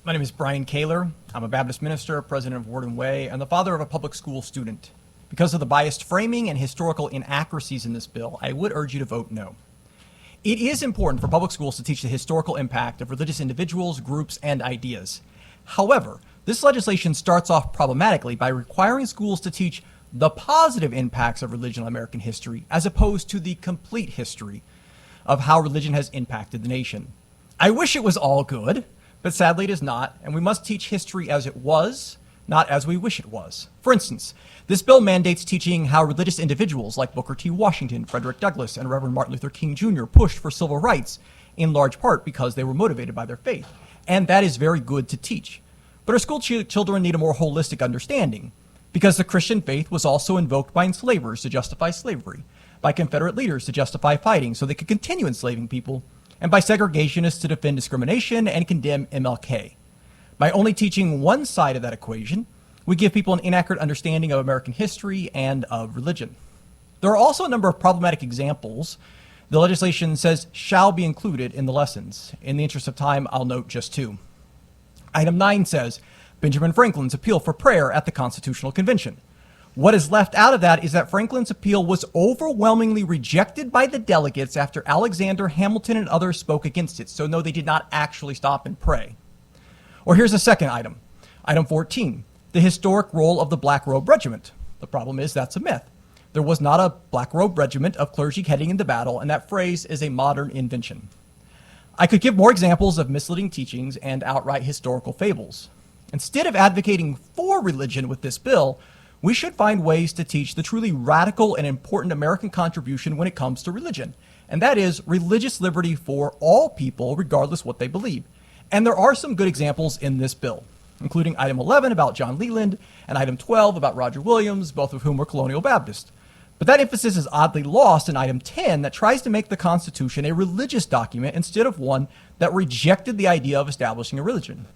My name is Brian Kaler. I'm a Baptist minister, president of Warden Way, and the father of a public school student. Because of the biased framing and historical inaccuracies in this bill, I would urge you to vote no. It is important for public schools to teach the historical impact of religious individuals, groups, and ideas. However, this legislation starts off problematically by requiring schools to teach the positive impacts of religion on American history, as opposed to the complete history of how religion has impacted the nation. I wish it was all good, but sadly it is not, and we must teach history as it was, not as we wish it was. For instance, this bill mandates teaching how religious individuals like Booker T. Washington, Frederick Douglass, and Reverend Martin Luther King Jr. pushed for civil rights, in large part because they were motivated by their faith. And that is very good to teach. But our school children need a more holistic understanding, because the Christian faith was also invoked by enslavers to justify slavery, by Confederate leaders to justify fighting so they could continue enslaving people, and by segregationists to defend discrimination and condemn MLK. By only teaching one side of that equation, we give people an inaccurate understanding of American history and of religion. There are also a number of problematic examples the legislation says shall be included in the lessons. In the interest of time, I'll note just two. Item 9 says, Benjamin Franklin's appeal for prayer at the Constitutional Convention. What is left out of that is that Franklin's appeal was overwhelmingly rejected by the delegates after Alexander Hamilton and others spoke against it. So no, they did not actually stop and pray. Or here's a second item. Item 14, the historic role of the Black Robe Regiment. The problem is that's a myth. There was not a Black Robe Regiment of clergy heading into battle, and that phrase is a modern invention. I could give more examples of misleading teachings and outright historical fables. Instead of advocating for religion with this bill, we should find ways to teach the truly radical and important American contribution when it comes to religion, and that is religious liberty for all people, regardless what they believe. And there are some good examples in this bill, including item 11 about John Leland and item 12 about Roger Williams, both of whom were colonial Baptist. But that emphasis is oddly lost in item 10 that tries to make the Constitution a religious document instead of one that rejected the idea of establishing a religion.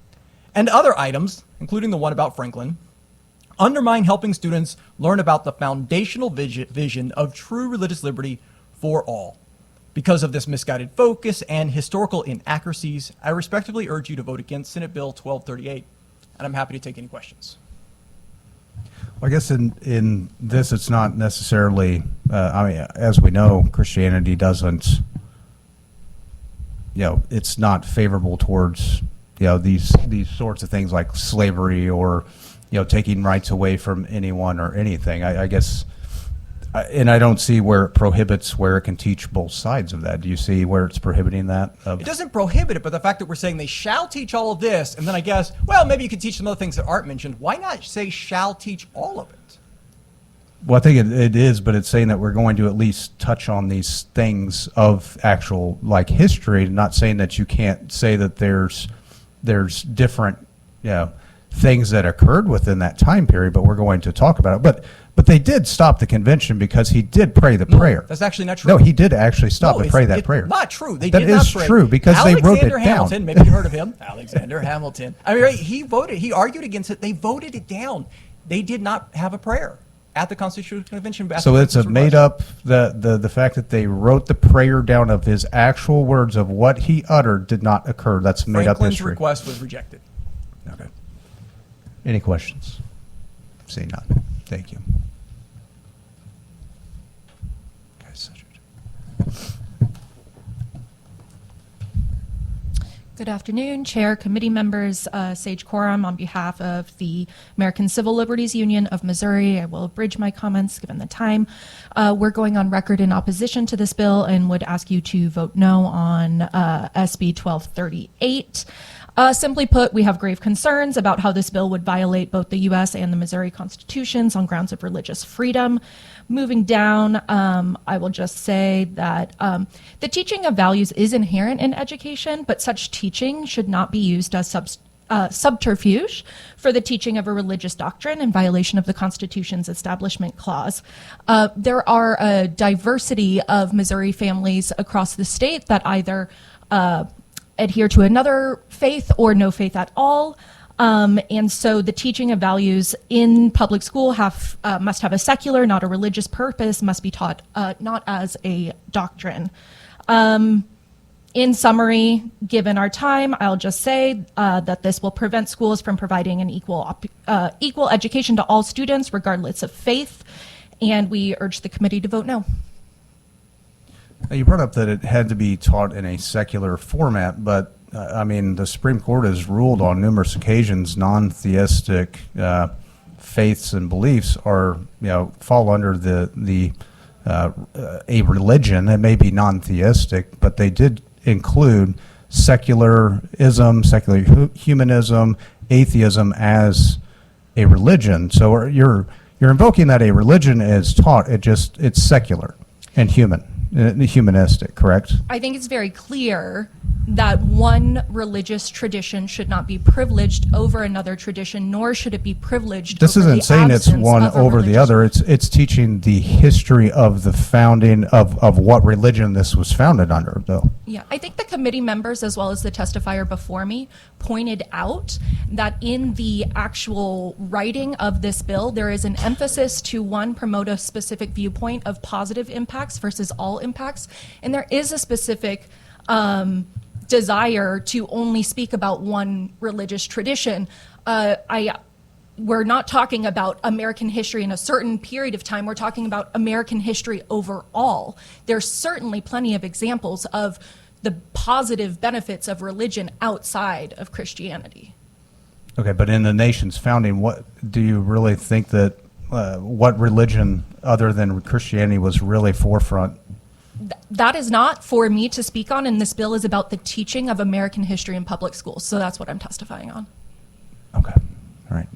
And other items, including the one about Franklin, undermine helping students learn about the foundational vision of true religious liberty for all. Because of this misguided focus and historical inaccuracies, I respectfully urge you to vote against Senate Bill 1238, and I'm happy to take any questions. Well, I guess in this, it's not necessarily, I mean, as we know, Christianity doesn't, it's not favorable towards, these sorts of things like slavery or, taking rights away from anyone or anything. I guess, and I don't see where it prohibits, where it can teach both sides of that. Do you see where it's prohibiting that? It doesn't prohibit it, but the fact that we're saying they shall teach all of this, and then I guess, well, maybe you could teach some other things that aren't mentioned. Why not say shall teach all of it? Well, I think it is, but it's saying that we're going to at least touch on these things of actual, like, history, not saying that you can't say that there's different, things that occurred within that time period, but we're going to talk about it. But they did stop the convention because he did pray the prayer. That's actually not true. No, he did actually stop and pray that prayer. Not true. They that did not is pray. true because Alexander they wrote it Hamilton, down. maybe you heard of him. Alexander Hamilton. I mean, right, he voted. He argued against it. They voted it down. They did not have a prayer at the Constitutional Convention. So it's a made up, the fact that they wrote the prayer down of his actual words of what he uttered did not occur. That's made up Franklin's history. request was rejected. Okay. Any questions? See none. Thank you. Good afternoon, Chair, committee members, Sage Coram on behalf of the American Civil Liberties Union of Missouri. I will abridge my comments given the time. We're going on record in opposition to this bill and would ask you to vote no on SB 1238. Simply put, we have grave concerns about how this bill would violate both the U.S. and the Missouri constitutions on grounds of religious freedom. Moving down, I will just say that the teaching of values is inherent in education, but such teaching should not be used as subterfuge for the teaching of a religious doctrine in violation of the Constitution's Establishment Clause. There are a diversity of Missouri families across the state that either adhere to another faith or no faith at all. And so the teaching of values in public school must have a secular, not a religious purpose, must be taught not as a doctrine. In summary, given our time, I'll just say that this will prevent schools from providing an equal education to all students, regardless of faith, and we urge the committee to vote no. Now, you brought up that it had to be taught in a secular format, but I mean, the Supreme Court has ruled on numerous occasions non-theistic faiths and beliefs are, fall under a religion. It may be non-theistic, but they did include secularism, secular humanism, atheism as a religion. So you're invoking that a religion is taught. It's secular and humanistic, correct? I think it's very clear that one religious tradition should not be privileged over another tradition, nor should it be privileged This over isn't the saying it's absence one of a over the religious- other. It's teaching the history of the founding of what religion this was founded under, though. Yeah, I think the committee members, as well as the testifier before me, pointed out that in the actual writing of this bill, there is an emphasis to, one, promote a specific viewpoint of positive impacts versus all impacts, and there is a specific desire to only speak about one religious tradition. We're not talking about American history in a certain period of time. We're talking about American history overall. There's certainly plenty of examples of the positive benefits of religion outside of Christianity. Okay, but in the nation's founding, what do you really think that what religion other than Christianity was really forefront? That is not for me to speak on, and this bill is about the teaching of American history in public schools, so that's what I'm testifying on. Okay, all right.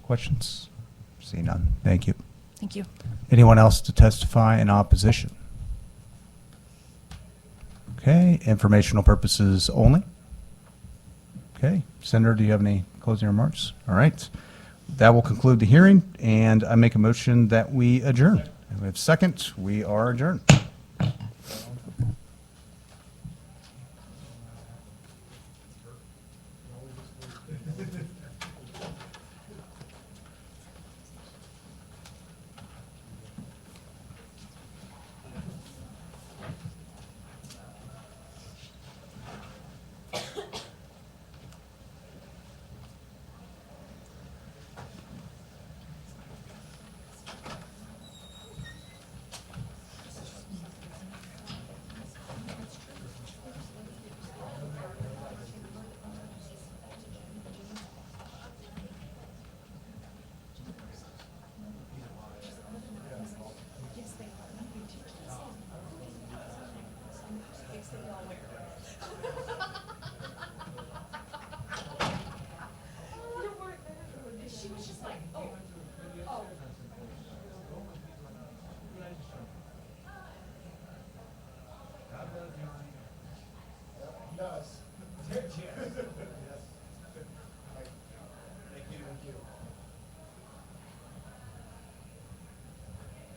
Questions? See none. Thank you. Thank you. Anyone else to testify in opposition? Okay, informational purposes only. Okay. Senator, do you have any closing remarks? All right. That will conclude the hearing, and I make a motion that we adjourn. And we have second. We are adjourned.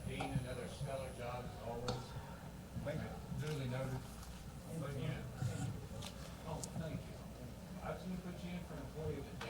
Dean, another stellar job as always. Duly noted. Oh, thank you. I was going to put you in for employee of the